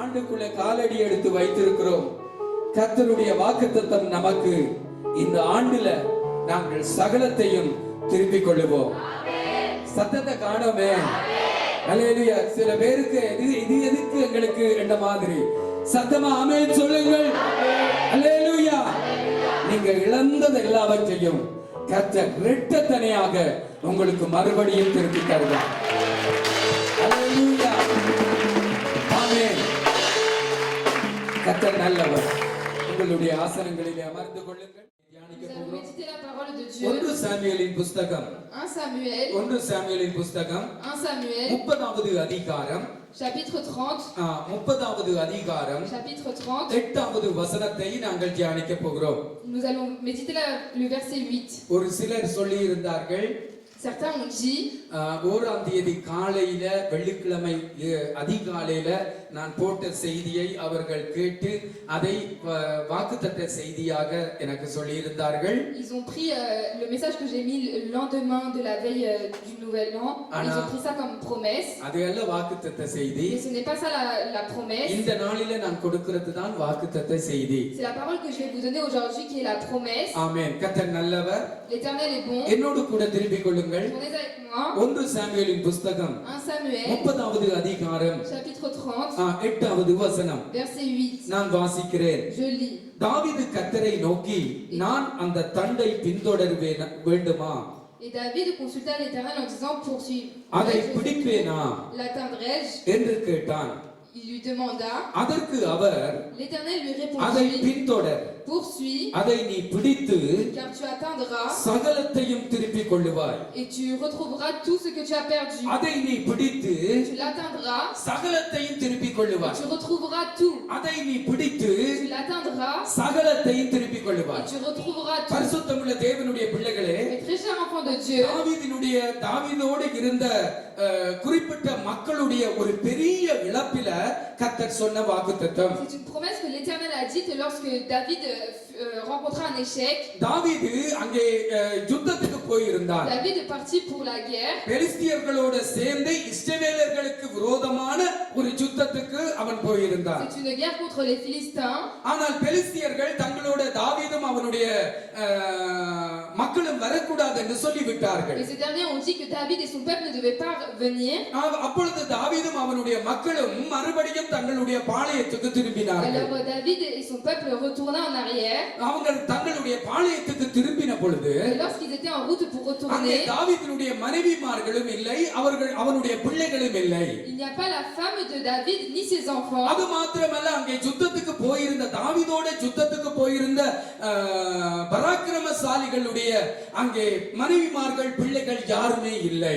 ஆண்டுக்குள்ள காலடி எடுத்து வைத்திருக்கிறோம். கர்த்தருடைய வாக்குத்தத்தம் நமக்கு இந்த ஆண்டுல நாங்கள் சகலத்தையும் திருப்பிக் கொள்ளுவோம். சத்தத்தை காணோமே. அல்லேலூயா. சில பேருக்கு இது எதுக்கு எங்களுக்கு என்ற மாதிரி சத்தமா ஆமென் சொல்லுங்கள். அல்லேலூயா. நீங்க இழந்தது எல்லாவற்றையும் கர்த்தர் இரட்டத்தனையாக உங்களுக்கு மறுபடியும் திருப்பி தருவார். அல்லேலூயா. ஆமென். கர்த்தர் நல்லவர். உங்களுடைய ஆசனங்களிலே அமர்ந்து கொள்ளுங்கள். ஒன்று சாமுவேலின் புஸ்தகம் 30வது அதிகாரம் chapitre 30 30வது அதிகாரம் 8வது வசனத்தை நாங்கள் தியானிக்க போகிறோம். Nous allons méditer le verset 8. ஒரு சிலர் சொல்லி இருந்தார்கள், certains ont dit, ஓராம் தேதி காலையில வெள்ளிக்கிழமை அதிகாலையில நான் போட்ட செய்தியை அவர்கள் கேட்டு அதை வாக்குத்தத்த செய்தியாக எனக்கு சொல்லி இருந்தார்கள். Ils ont pris le message que j'ai mis le lendemain de la veille du nouvel an. Ils ont pris ça comme promesse. அதெல்லாம் வாக்குத்தத்த செய்தி. Mais ce n'est pas ça la promesse. இந்த நாளில நான் கொடுக்கிறது தான் வாக்குத்தத்த செய்தி. C'est la parole que je vais vous donner aujourd'hui qui est la promesse. ஆமென். கர்த்தர் நல்லவர். L'Éternel est bon. என்னோடு கூட திருப்பிக் கொள்ளுங்கள். Tournez avec moi. ஒன்று சாமுவேலின் புஸ்தகம் 1 Samuel 30வது அதிகாரம் chapitre 30 8வது வசனம். verset 8. நான் வாசிக்கிறேன். Je lis. தாவீது கர்த்தரை நோக்கி, நான் அந்த தண்டை பின்தொடர வேண்டுமா? Et David consulta l'Éternel en disant, அதை பிடிப்பேனா l'atteindrai-je? என்று கேட்டான். Il lui demanda. அதற்கு அவர், l'Éternel lui அதை répondit, பின்தொடர், poursuis, அதை நீ பிடித்து car tu atteindras சகலத்தையும் திருப்பிக் கொள்ளுவாய். et tu retrouveras tout ce que tu as perdu. அதை நீ பிடித்து Tu l'atteindras சகலத்தையும் திருப்பிக் et கொள்ளுவாய். tu retrouveras tout. அதை நீ பிடித்து Tu l'atteindras சகலத்தையும் திருப்பிக் et கொள்ளுவாய். tu retrouveras tout. பரிசுத்தமுள்ள தேவனுடைய பிள்ளைகளே, Mes très chers enfants de Dieu, தாவீதோடு இருந்த குறிப்பிட்ட மக்களுடைய ஒரு பெரிய இழப்பில கர்த்தர் சொன்ன வாக்குத்தத்தம். c'est une promesse que l'Éternel a dite lorsque David rencontra un échec. தாவீது அங்கே யுத்தத்துக்கு போயிருந்தார். David est parti pour la guerre. பெலிஸ்தியர்களோடு சேர்ந்து இஸ்ரவேலர்களுக்கு விரோதமான ஒரு யுத்தத்துக்கு அவன் போயிருந்தார். C'est une guerre contre les Philistins. ஆனால் பெலிஸ்தியர்கள் தங்களோட தாவீதும் அவனுடைய மக்களும் வரக்கூடாது என்று சொல்லிவிட்டார்கள். Mais ces derniers ont dit que David et son peuple ne devaient pas venir. அப்பொழுது தாவீதும் அவனுடைய மக்களும் மறுபடியும் தங்களுடைய பாளையத்துக்கு திரும்பினார்கள். Alors David et son peuple retournaient en arrière. அவங்க தங்களுடைய பாளையத்துக்கு திரும்பின பொழுது, lorsqu'ils étaient en route pour retourner, தாவீதுடைய மனைவிமார்களும் இல்லை, அவனுடைய பிள்ளைகளும் இல்லை. il n'y a pas la femme de David ni ses enfants. அது மாத்திரமல்ல, அங்கே யுத்தத்துக்கு போயிருந்த தாவீதோட யுத்தத்துக்கு போயிருந்த பராக்கிரமசாலிகளுடைய அங்கே மனைவிமார்கள் பிள்ளைகள் யாருமே இல்லை.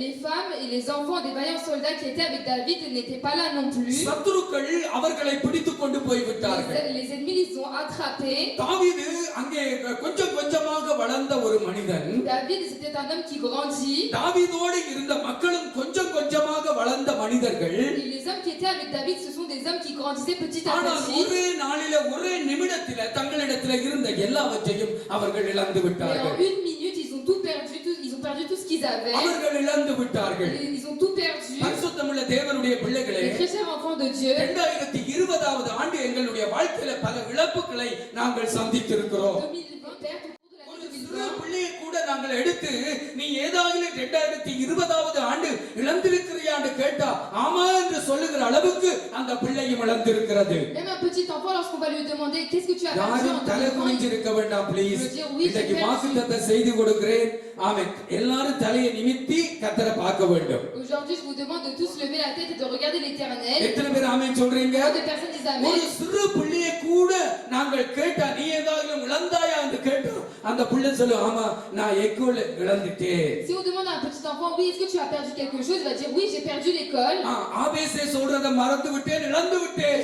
Les femmes et les enfants des vaillants soldats qui étaient avec David n'étaient pas là non plus. சத்துருக்கள் அவர்களை பிடித்துக் கொண்டு போய் விட்டார்கள். Les ennemis les ont attrapés. தாவீது அங்கே கொஞ்சம் கொஞ்சமாக வளர்ந்த ஒரு மனிதன். David c'était un homme qui grandit. தாவீதோடு இருந்த மக்களும் கொஞ்சம் கொஞ்சமாக வளர்ந்த மனிதர்கள். Les hommes qui étaient avec David ce sont des hommes qui grandissaient petit à ஆனால் petit. ஒரே நாளில ஒரே நிமிடத்தில தங்களிடத்தில் இருந்த எல்லாவற்றையும் அவர்கள் இழந்து விட்டார்கள். En une minute ils ont tout perdu, ils ont perdu tout ce qu'ils avaient. அவர்கள் இழந்து விட்டார்கள். Ils ont tout perdu. பரிசுத்தமுள்ள தேவனுடைய பிள்ளைகளே, Les très chers enfants de Dieu, 2020வது ஆண்டு எங்களுடைய வாழ்க்கையில பல இழப்புகளை நாங்கள் சந்தித்திருக்கிறோம். 2020 perte au cours de l'année 2020. பிள்ளையை கூட நாங்கள் எடுத்து, நீ ஏதாவது 2020வது ஆண்டு இழந்திருக்கிறியான்னு கேட்டா ஆமா என்று சொல்லுகிற அளவுக்கு அந்த பிள்ளையும் இழந்திருக்கிறது. Même un petit enfant lorsqu'on va lui demander qu'est-ce que tu as perdu en யாரும் தலை குனிஞ்சிருக்க வேண்டாம் ப்ளீஸ். இன்னைக்கு வாக்குத்தத்தத்தை செய்து கொடுக்கிறேன். ஆமென். எல்லாரும் தலையை நிமித்தி கர்த்தரை பார்க்க வேண்டும். Aujourd'hui je vous demande de tous lever la tête et de regarder l'Éternel. எத்தனை பேர் ஆமென் சொல்றீங்க? Combien de personnes disent ஒரு amen? சிறு பிள்ளையை கூட நாங்கள் கேட்டா, நீ ஏதாவது இழந்தாயா என்று கேட்டா அந்த பிள்ளை சொல்லு, ஆமா நான் எக்கோல இழந்துட்டேன். Si on demande à un petit enfant, oui, est-ce que tu as perdu quelque chose, il va dire oui, j'ai perdu l'école. ஆபேசே சொல்றத மறந்து விட்டேன், இழந்து விட்டேன்.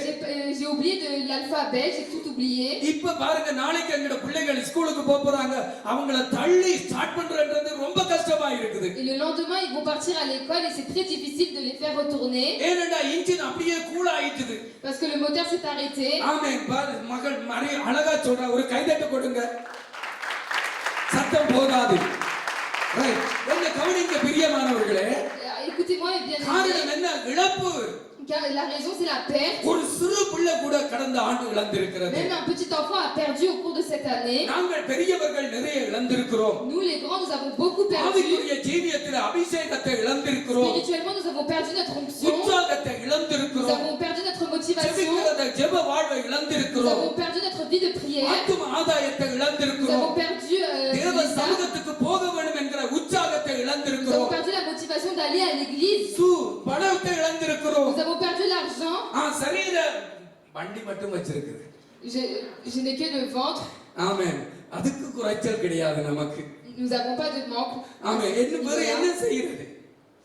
J'ai oublié de l'alphabet, j'ai tout oublié. இப்ப பாருங்க, நாளைக்கு எங்க பிள்ளைகள் ஸ்கூலுக்கு போறாங்க, அவங்கள தள்ளி ஸ்டார்ட் பண்றது ரொம்ப கஷ்டமா இருக்குது. Et le lendemain, ils vont partir à l'école et c'est très difficile de les faire retourner ஏனென்றா இன்ஜின் அப்படியே கூல் ஆயிட்டுது. parce que le moteur s'est arrêté. ஆமென். மகள் மரி அழகா சொல்றா, ஒரு கைதட்டு கொடுங்க. சத்தம் போகாது. ரைட். என்ன கவனிங்க பிரியமானவர்களே. Écoutez-moi et bien காரணம் என்ன? இழப்பு. car la raison c'est la perte. ஒரு சிறு பிள்ளை கூட கடந்த ஆண்டு இழந்திருக்கிறது. Même un petit enfant a perdu au cours de cette année. நாங்கள் பெரியவர்கள் நிறைய இழந்திருக்கிறோம். Nous les grands, nous avons beaucoup perdu. ஆவிக்குரிய ஜீவியத்தில் அபிஷேகத்தை இழந்திருக்கிறோம். Spirituellement, nous avons perdu notre onction. உற்சாகத்தை Nous இழந்திருக்கிறோம். avons perdu notre motivation. ஜெபிக்கிறத ஜெப வாழ்வை Nous இழந்திருக்கிறோம். avons perdu notre vie de prière. ஆத்தும ஆதாயத்தை Nous இழந்திருக்கிறோம். avons perdu தேவ l'État. சமூகத்துக்கு போக வேண்டும் என்கிற உற்சாகத்தை Nous avons இழந்திருக்கிறோம். perdu la motivation d'aller à l'église. பணத்தை இழந்திருக்கிறோம். Nous avons perdu l'argent. சரீர வண்டி மட்டும் வச்சிருக்குது. Je n'ai que le ventre. ஆமென். அதுக்கு குறைச்சல் கிடையாது நமக்கு. Nous n'avons pas de manque. ஆமென். என்ன செய்யறது?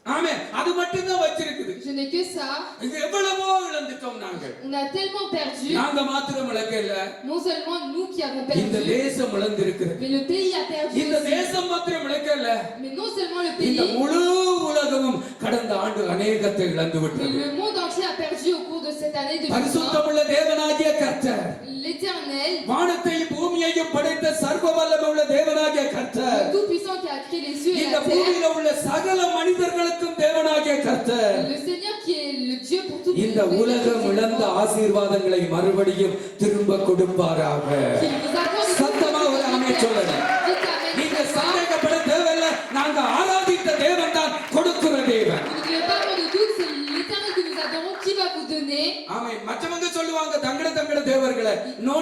ஆமென். அது மட்டும் தான் வச்சிருக்குது. Je n'ai que ça. இது எவ்வளவோ இழந்துட்டோம் நாங்கள். On a tellement perdu. நாங்க மாத்திரம் இழக்கல. Non seulement nous qui avons இந்த perdu, தேசம் இழந்திருக்கிறது. mais le pays a perdu இந்த aussi. தேசம் மாத்திரம் இழக்கல. Mais non seulement le இந்த pays, முழு உலகமும் கடந்த ஆண்டு அநேகத்தை இழந்து mais விட்டது. le monde entier a perdu au cours de cette année 2020. பரிசுத்தமுள்ள தேவனாகிய கர்த்தர், L'Éternel, வானத்தையும் பூமியையும் படைத்த சர்வ வல்லமையுள்ள தேவனாகிய கர்த்தர், le Tout-Puissant qui a créé les cieux et இந்த la terre, பூமியில உள்ள சகல மனிதர்களுக்கும் தேவனாகிய கர்த்தர், le Seigneur qui est le Dieu pour tout இந்த உலகம் இழந்த ஆசீர்வாதங்களை மறுபடியும் திரும்ப கொடுப்பாராக. qui nous accorde சத்தமா ஒரு ஆமென் சொல்லுங்க. நீங்க சந்தேகப்பட தேவையில்லை. நாங்க ஆராதித்த தேவன் தான் கொடுக்கிற தேவன். Vous ne devez pas avoir de doute, c'est l'Éternel que nous adorons qui va vous donner. ஆமென். மற்றவங்க சொல்லுவாங்க தங்கட தேவர்களை. நோ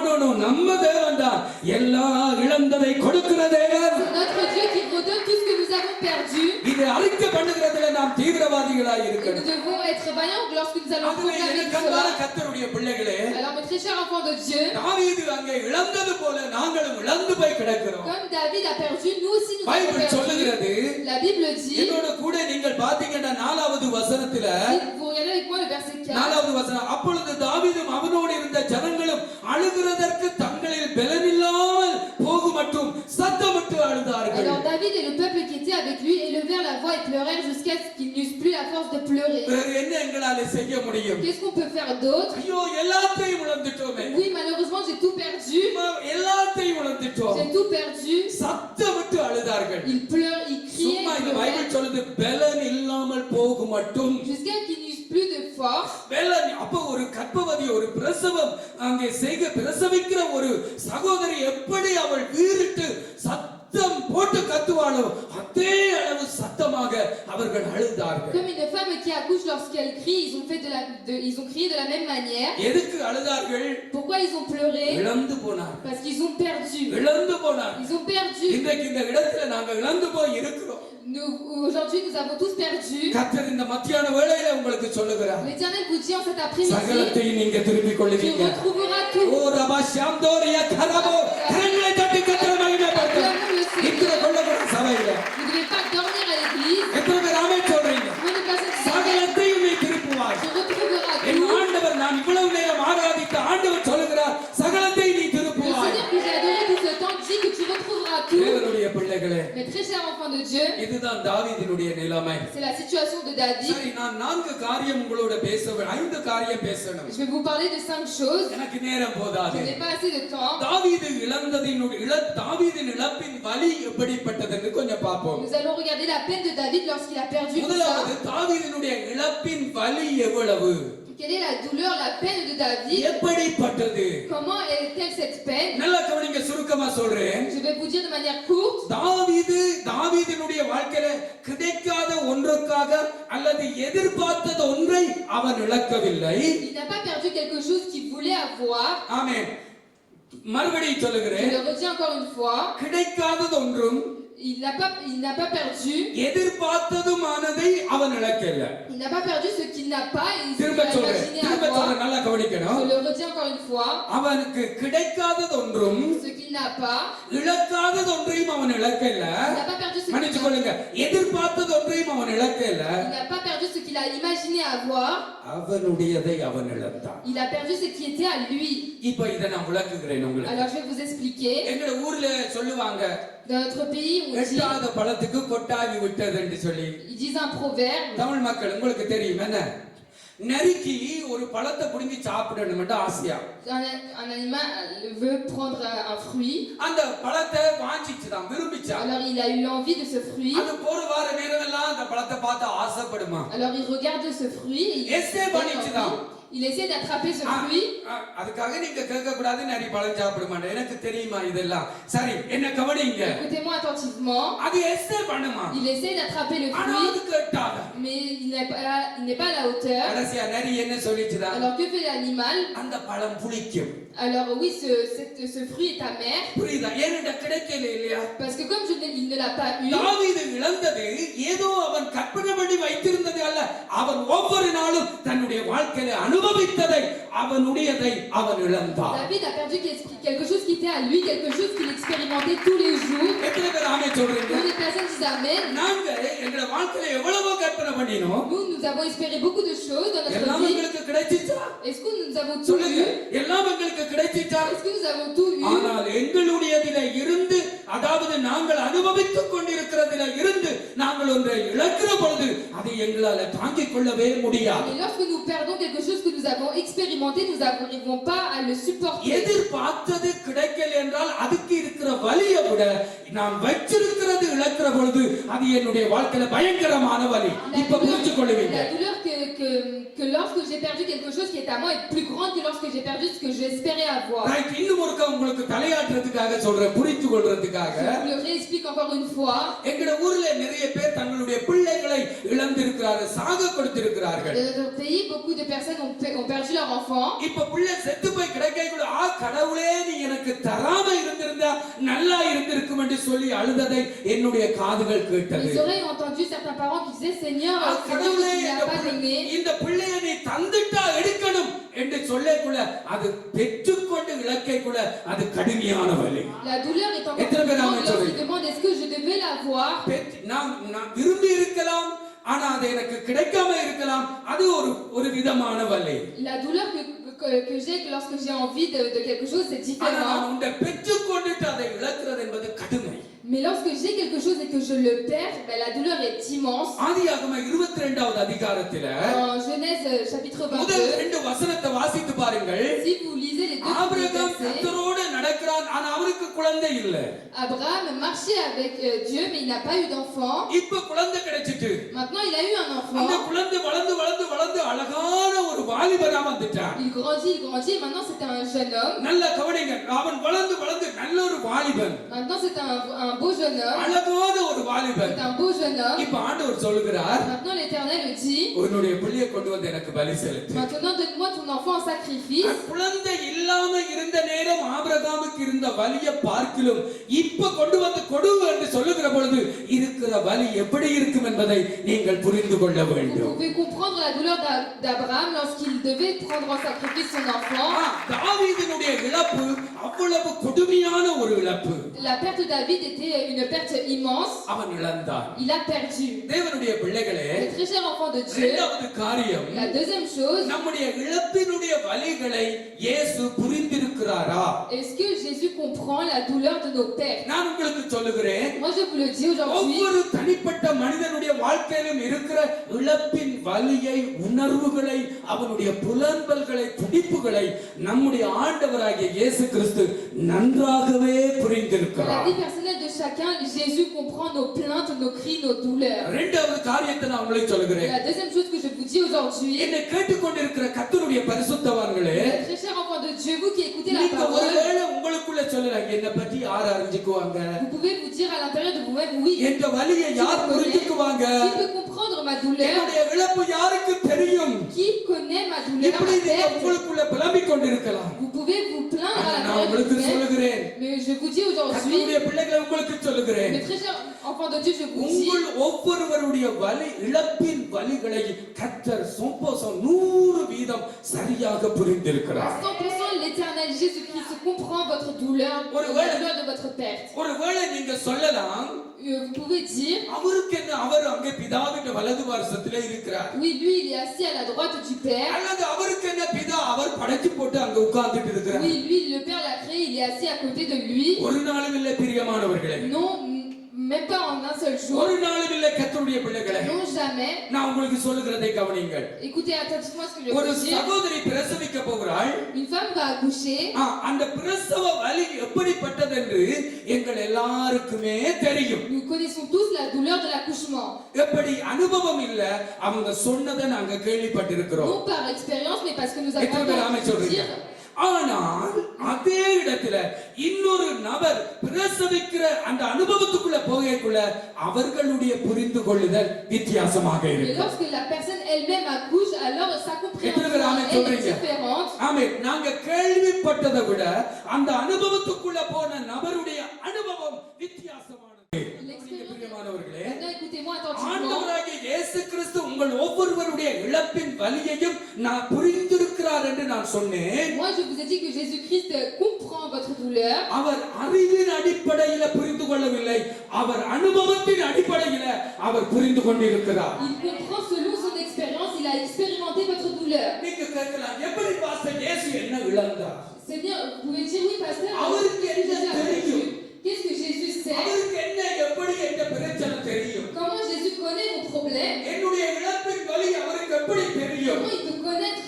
நம்ம தேவன் தான் எல்லா இழந்ததை கொடுக்கிற தேவன். C'est notre Dieu qui redonne tout ce que nous avons perdu. இதை அறிக்கை பண்ணுகிறதுல நாம் தீவிரவாதிகளாய் Et nous இருக்கணும். devons être vaillants lorsque nous allons அதுவே proclamer எனக்கு அன்பான cela. கர்த்தருடைய பிள்ளைகளே, Alors mes très chers enfants de Dieu, தாவீது அங்கே இழந்தது போல நாங்களும் இழந்து போய் கிடக்கிறோம். comme David a perdu, nous aussi nous avons Bible perdu. சொல்லுகிறது, La Bible dit, என்னோட கூட நீங்கள் பாத்தீங்கன்னா 4வது வசனத்துல, vous regardez avec moi le verset 4. 4வது வசனம், அப்பொழுது தாவீதும் அவனோடு இருந்த ஜனங்களும் அழுகிறதற்கு தங்களில் பலனில்லாமல் போகுமட்டும் சத்தமிட்டு அழுதார்கள். Alors David et le peuple qui était avec lui élevèrent la voix et pleurèrent jusqu'à ce qu'ils n'eussent plus la force de pleurer. வேற என்ன எங்களால செய்ய முடியும்? Qu'est-ce qu'on peut faire d'autre? ஐயோ எல்லாத்தையும் இழந்துட்டோமே. Oui, malheureusement, j'ai tout perdu. எல்லாத்தையும் இழந்துட்டோம். J'ai tout perdu. சத்தமிட்டு அழுதார்கள். Ils pleurent, ils சும்மா crient, இந்த ils பைபிள் pleurent, சொல்லுது பலன் இல்லாமல் போகுமட்டும். jusqu'à ce qu'ils n'eussent plus de force. பலன். அப்ப ஒரு கர்ப்பவதி, ஒரு பிரசவம் அங்கே பிரசவிக்கிற ஒரு சகோதரி எப்படி அவள் வீறிட்டு சத்தம் போட்டு கத்துவாளோ அதே அளவு சத்தமாக அவர்கள் அழுதார்கள். Comme une femme qui accouche lorsqu'elle crie, ils ont crié de la même manière. எதுக்கு அழுதார்கள்? Pourquoi ils ont pleuré? இழந்து போனார். Parce qu'ils ont perdu. இழந்து போனார். Ils ont perdu. இன்றைக்கு இந்த இடத்துல நாங்க இழந்து போய் இருக்கிறோம். Aujourd'hui, nous avons tous perdu. கர்த்தர் இந்த மத்தியான வேளையில உங்களுக்கு சொல்லுகிறார், L'Éternel vous dit en cet après-midi, சகலத்தையும் நீங்க திருப்பிக் tu கொள்ளுவீங்க. retrouveras tout. ஓ ரபா ஷாந்தோரியா கரபோ, கரங்களை தட்டி கர்த்தரை மகிமைப்படுத்துங்க. இத்தனை கொள்ளக்கூட சபையில Vous ne devez pas dormir à l'église. எத்தனை பேர் ஆமென் சொல்றீங்க? Vous ne passez pas. சகலத்தையும் நீ திருப்புவாய். Tu retrouveras என் tout. ஆண்டவர், நான் இவ்வளவு நேரம் ஆராதித்த ஆண்டவர் சொல்லுகிறார், சகலத்தையும் நீ Le திருப்புவாய். Seigneur que j'ai adoré tout ce temps dit que tu retrouveras tout. தேவனுடைய பிள்ளைகளே, Mes très chers enfants de Dieu, இதுதான் தாவீதினுடைய நிலைமை. c'est la situation de David. சரி, நான் 4 காரியம் உங்களோட பேசணும், 5 காரியம் பேசணும். Je vais vous parler de 5 choses. எனக்கு நேரம் Je போதாது. n'ai pas assez de temps. தாவீதின் இழப்பின் வலி எப்படிப்பட்டதுன்னு கொஞ்சம் பார்ப்போம். Nous allons regarder la peine de David lorsqu'il a perdu tout முதலாவது, ça. தாவீதினுடைய இழப்பின் வலி எவ்வளவு? Quelle est la douleur, la peine de David? எப்படிப்பட்டது? Comment est-elle cette peine? நல்லா கவனிங்க, சுருக்கமா சொல்றேன். Je vais vous dire de manière courte. தாவீதினுடைய வாழ்க்கையில கிடைக்காத ஒன்றுக்காக அல்லது எதிர்பார்த்தது ஒன்றை அவன் இழக்கவில்லை. Il n'a pas perdu quelque chose qu'il voulait avoir. ஆமென். மறுபடியும் Je சொல்லுகிறேன், le redis encore une fois. கிடைக்காதது ஒன்றும் Il n'a pas perdu. எதிர்பார்த்ததுமானதை அவன் இழக்கல. Il n'a pas perdu ce qu'il n'a pas et ce qu'il திரும்ப a சொல்றேன், imaginé திரும்ப avoir. சொல்றேன், நல்லா கவனிக்கணும். Je le redis encore une fois. அவனுக்கு கிடைக்காதது ஒன்றும் Ce qu'il n'a pas. இழக்காதது ஒன்றையும் அவன் இழக்கல. Il n'a pas perdu ce qu'il மன்னிச்சு n'a கொள்ளுங்க, எதிர்பார்த்தது ஒன்றையும் அவன் இழக்கல. Il n'a pas perdu ce ce qu'il a imaginé avoir, அவனுடையதை அவன் இழந்தான். il a perdu ce qui était à lui. இப்போ இதை நான் விளக்குகிறேன் உங்களுக்கு. Alors je vais vous expliquer. எங்க ஊர்ல சொல்லுவாங்க, Dans notre pays, on dit, எட்டாத பழத்துக்கு கொட்டாவி விட்டது என்று சொல்லி. ils disent un proverbe. Tamil மக்கள் உங்களுக்கு தெரியும் என்ன? நரிக்கு ஒரு பழத்தை புடுங்கி சாப்பிடணும்னு ஆசையா. Un animal veut prendre un fruit. அந்த பழத்தை வாஞ்சிச்சுதான், விரும்பிச்சா. Alors il a eu l'envie de ce fruit. அது போற வார நேரமெல்லாம் அந்த பழத்தை பார்த்து ஆசைப்படுமா? Alors il regarde ce fruit. Il essaie d'attraper ce fruit. அதுக்காக நீங்க கேட்க கூடாது, நரி பழம் சாப்பிட மாட்டேன், எனக்கு தெரியுமா இதெல்லாம். சரி, என்ன கவனிங்க. Écoutez-moi attentivement. அது எஸ்ஸே பண்ணுமா? Il essaie d'attraper le ஆனா fruit. அது கேட்டாத. Mais il n'est pas à la hauteur. கடைசியா நரி என்ன சொல்லிச்சுதா? Alors que fait l'animal? அந்த பழம் புளிக்கும். Alors oui, ce fruit est amer. புரியுதா? ஏனென்றா கிடைக்கல இல்லையா? Parce que comme il ne l'a pas eu. தாவீது இழந்தது ஏதோ அவன் கற்பனை பண்ணி வைத்திருந்தது அல்ல. அவன் ஒவ்வொரு நாளும் தன்னுடைய வாழ்க்கையில அனுபவித்ததை, அவனுடையதை அவன் இழந்தான். David a perdu quelque chose qui était à lui, quelque chose qu'il expérimentait tous les jours. எத்தனை பேர் ஆமென் சொல்றீங்க? Quand les personnes disent amen. நாங்க எங்க வாழ்க்கையில எவ்வளவோ கற்பனை பண்ணினோம். Nous avons espéré beaucoup de choses dans notre எல்லாம் vie. உங்களுக்கு கிடைச்சிச்சா? Est-ce que nous avons tout சொல்லுங்க, eu? எல்லாம் உங்களுக்கு கிடைச்சிச்சா? Est-ce que nous avons tout eu? ஆனால் எங்களுடையதில இருந்து, அதாவது நாங்கள் அனுபவித்துக் கொண்டிருக்கிறதில இருந்து நாங்கள் ஒன்றை இழக்கிற பொழுது அதை எங்களால தாங்கிக் கொள்ளவே முடியாது. Et lorsque nous perdons quelque chose que nous avons expérimenté, nous n'arrivons pas à le supporter. எதிர்பார்த்தது கிடைக்கல என்றால் அதுக்கு இருக்கிற வலியை விட நான் வச்சிருக்கிறது இழக்கிற பொழுது அது என்னுடைய வாழ்க்கையில பயங்கரமான வலி. இப்ப புரிஞ்சு கொள்ளுவீங்க. La douleur que lorsque j'ai perdu quelque chose qui est à moi est plus grande que lorsque j'ai perdu ce que j'espérais avoir. Right, இன்னும் ஒருக்க உங்களுக்கு தலையாட்டுறதுக்காக சொல்றேன், புரிந்து கொள்றதுக்காக. Je vous le réexplique encore une fois. எங்கட ஊர்ல நிறைய பேர் தங்களுடைய பிள்ளைகளை இழந்திருக்கிறார்கள், சாக கொடுத்திருக்கிறார்கள். Dans notre pays, beaucoup de personnes ont perdu leur enfant. இப்ப பிள்ளை செத்து போய் கிடைக்கக்குள்ள, கடவுளே நீ எனக்கு தராம இருந்திருந்தா நல்லா இருந்திருக்கும் என்று சொல்லி அழுததை என்னுடைய காதுகள் கேட்டது. Les oreilles ont entendu certains parents qui disaient Seigneur, கடவுளே tu n'as pas donné. இந்த பிள்ளையை நீ தந்துட்டா எடுக்கணும் என்று சொல்லக்குள்ள அது பெற்றுக்கொண்டு இலக்கைக்குள்ள அது கடுமையான வலி. La douleur est encore plus grande lorsqu'il demande est-ce que je devais l'avoir. நான் விரும்பி இருக்கலாம், ஆனா அது எனக்கு கிடைக்காம இருக்கலாம், அது ஒரு விதமான வலி. La douleur que j'ai lorsque j'ai envie de quelque chose, c'est différent. நான் உன்னை பெற்றுக்கொண்டுட்டு அதை இழக்கிறது என்பது கடுமை. Mais lorsque j'ai quelque chose et que je le perds, ben la douleur est immense. ஆதியாகம 22வது அதிகாரத்தில En Genèse chapitre 22, முதல் 2 வசனத்தை வாசித்து பாருங்கள். si vous lisez les deux Abraham versets, கர்த்தரோடு நடக்கிறான், ஆனா அவருக்கு குழந்தை இல்ல. Abraham marchait avec Dieu, mais il n'a pas eu d'enfant. இப்ப குழந்தை கிடைச்சிட்டு. Maintenant, il a eu un enfant. அந்த குழந்தை வளர்ந்து அழகான ஒரு வாலிபனா வந்துட்டான். Il grandit, et maintenant c'est un jeune homme. நல்ல கவனிங்க, அவன் வளர்ந்து நல்ல ஒரு வாலிபன். Maintenant c'est un beau jeune homme. அழகான ஒரு வாலிபன். C'est un beau jeune homme. இப்ப ஆண்டவர் சொல்லுகிறார், Maintenant l'Éternel le dit, உன்னுடைய பிள்ளையை கொண்டு வந்து எனக்கு பலி செலுத்து. maintenant donne-moi ton enfant en sacrifice. குழந்தை இல்லாம இருந்த நேரம் ஆபிரகாமுக்கு இருந்த வலியை பார்க்கிலும் இப்ப கொண்டு வந்து கொடு என்று சொல்லுகிற பொழுது இருக்கிற வலி எப்படி இருக்கும் என்பதை நீங்கள் புரிந்து கொள்ள Vous வேண்டும். pouvez comprendre la douleur d'Abraham lorsqu'il devait prendre en sacrifice son enfant. தாவீதினுடைய இழப்பு அவ்வளவு கொடுமையான ஒரு இழப்பு. La perte de David était une perte immense. அவன் இழந்தான். Il a perdu. தேவனுடைய பிள்ளைகளே, Le très cher enfant de Dieu. இரண்டாவது காரியம், La deuxième chose, நம்முடைய இழப்பினுடைய வலிகளை இயேசு புரிந்திருக்கிறாரா? est-ce que Jésus comprend la douleur de nos pertes? நான் உங்களுக்கு சொல்லுகிறேன், Moi je vous le dis aujourd'hui. ஒவ்வொரு தனிப்பட்ட மனிதனுடைய வாழ்க்கையிலும் இருக்கிற இழப்பின் வலியை, உணர்வுகளை, அவனுடைய புலம்பல்களை, துடிப்புகளை நம்முடைய ஆண்டவராகிய இயேசு கிறிஸ்து நன்றாகவே Dans la புரிந்திருக்கிறார். vie personnelle de chacun, Jésus comprend nos plaintes, nos cris, nos douleurs. இரண்டாவது காரியத்தை நான் உங்களுக்கு சொல்லுகிறேன். La deuxième chose que je vous dis aujourd'hui, என்னை கேட்டுக்கொண்டிருக்கிற கர்த்தருடைய பரிசுத்தவான்களே, le très cher enfant de Dieu, vous qui écoutez la நீங்க parole, ஒருவேளை உங்களுக்குள்ள சொல்லலாம், என்னை பற்றி யார் அறிஞ்சுக்குவாங்க, vous pouvez vous dire à l'intérieur de vous-même, oui, என்ற வலியை யார் புரிஞ்சுக்குவாங்க, qui peut comprendre ma douleur? என்னுடைய இழப்பு யாருக்கு தெரியும், Qui connaît ma douleur, இப்படி ma நீங்க perte? உங்களுக்குள்ள புலம்பிக் கொண்டிருக்கலாம். Vous pouvez vous plaindre à நான் l'intérieur de உங்களுக்கு vous-même, சொல்லுகிறேன், mais je vous dis aujourd'hui, கர்த்தருடைய பிள்ளைகளை உங்களுக்கு சொல்லுகிறேன், le très cher enfant de Dieu, je vous dis, உங்கள் ஒவ்வொருவருடைய வலி, இழப்பின் வலிகளை கர்த்தர் 100% சரியாக புரிந்திருக்கிறார். 100% l'Éternel Jésus-Christ comprend votre douleur, la douleur de votre perte. ஒருவேளை நீங்க சொல்லலாம், vous pouvez dire, அவருக்கு என்ன, அவர் அங்கே பிதாவின் வலது பார்சத்திலே இருக்கிறார். oui, lui, il est assis à la droite du Père. அல்லது அவருக்கு என்ன, பிதா அவர் படைச்சு போட்டு அங்க உட்கார்ந்துட்டு இருக்கிறார். Oui, lui, le Père l'a créé, il est assis à côté de lui. ஒரு நாளும் இல்லை பிரியமானவர்களே, Non, même pas en un seul jour. ஒரு நாளும் இல்லை கர்த்தருடைய பிள்ளைகளே. Non, jamais. நான் உங்களுக்கு சொல்லுகிறதை கவனியுங்கள். Écoutez attentivement ce que je ஒரு veux dire. சகோதரி பிரசவிக்க போகிறாள். Une femme va accoucher. அந்த பிரசவ வலி எப்படிப்பட்டது என்று எங்கள் எல்லாருக்குமே தெரியும். Nous connaissons tous la douleur de l'accouchement. எப்படி அனுபவம் இல்ல, அவங்க சொன்னதை நாங்க கேள்விப்பட்டிருக்கிறோம். Non par expérience, mais parce que nous avons எத்தனை பேர் ஆமென் entendu சொல்றீங்க? dire. ஆனால் அதே இடத்துல இன்னொரு நபர் பிரசவிக்கிற அந்த அனுபவத்துக்குள்ள போகக்குள்ள அவர்களுடைய புரிந்து கொள்ளுதல் வித்தியாசமாக Mais இருக்கு. lorsque la personne elle-même accouche, alors sa compréhension எத்தனை பேர் ஆமென் elle est சொல்றீங்க? différente. ஆமென். நாங்க கேள்விப்பட்டதை விட அந்த அனுபவத்துக்குள்ள போன நபருடைய அனுபவம் வித்தியாசமானது. பிரியமானவர்களே, Maintenant, écoutez-moi attentivement. ஆண்டவராகிய இயேசு கிறிஸ்து உங்கள் ஒவ்வொருவருடைய இழப்பின் வலியையும் நான் புரிந்திருக்கிறார் என்று நான் சொன்னேன். Moi, je vous ai dit que Jésus-Christ comprend votre douleur. அவர் அறிவின் அடிப்படையில புரிந்து கொள்ளவில்லை, அவர் அனுபவத்தின் அடிப்படையில அவர் புரிந்து கொண்டிருக்கிறார். Il comprend selon son expérience, il a expérimenté votre douleur. நீங்க கேட்கலாம், எப்படி பாஸ்டர் இயேசு என்ன இழந்தார்? Seigneur, vous pouvez dire oui, pasteur. அவருக்கு என்ன Jésus a தெரியும்? perdu. Qu'est-ce que Jésus sait? அவருக்கு என்ன, எப்படி என்ற பிரச்சனை தெரியும்? Comment Jésus connaît mon problème? என்னுடைய இழப்பின் வலி அவருக்கு எப்படி தெரியும்? Comment il peut connaître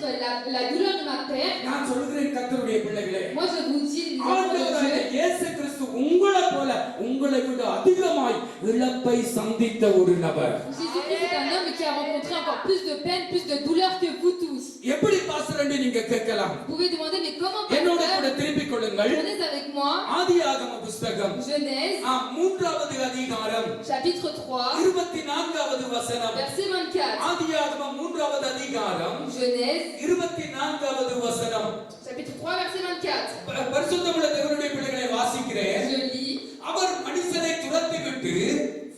la douleur de ma perte? நான் சொல்கிறேன் கர்த்தருடைய பிள்ளைகளே, Moi, je vous dis, les enfants de ஆண்டவராகிய Dieu, இயேசு கிறிஸ்து உங்களை போல உங்களை விட அதிகமாய் இழப்பை சந்தித்த ஒரு நபர். Jésus-Christ est un homme qui a rencontré encore plus de peine, plus de douleur que vous tous. எப்படி பாஸ்டர் என்று நீங்க கேட்கலாம். Vous pouvez demander, mais comment என்னோட pasteur? கூட திருப்பிக் கொள்ளுங்கள். Prenez avec moi ஆதியாகம புஸ்தகம் Genèse, 3வது அதிகாரம் chapitre 3, 24வது வசனம். verset 24. ஆதியாகம 3வது அதிகாரம் Genèse, 24வது வசனம். chapitre 3, verset 24. பரிசுத்தமுள்ள தேவனுடைய பிள்ளைகளை வாசிக்கிறேன். Je lis. அவர் மனுஷனை துரத்திவிட்டு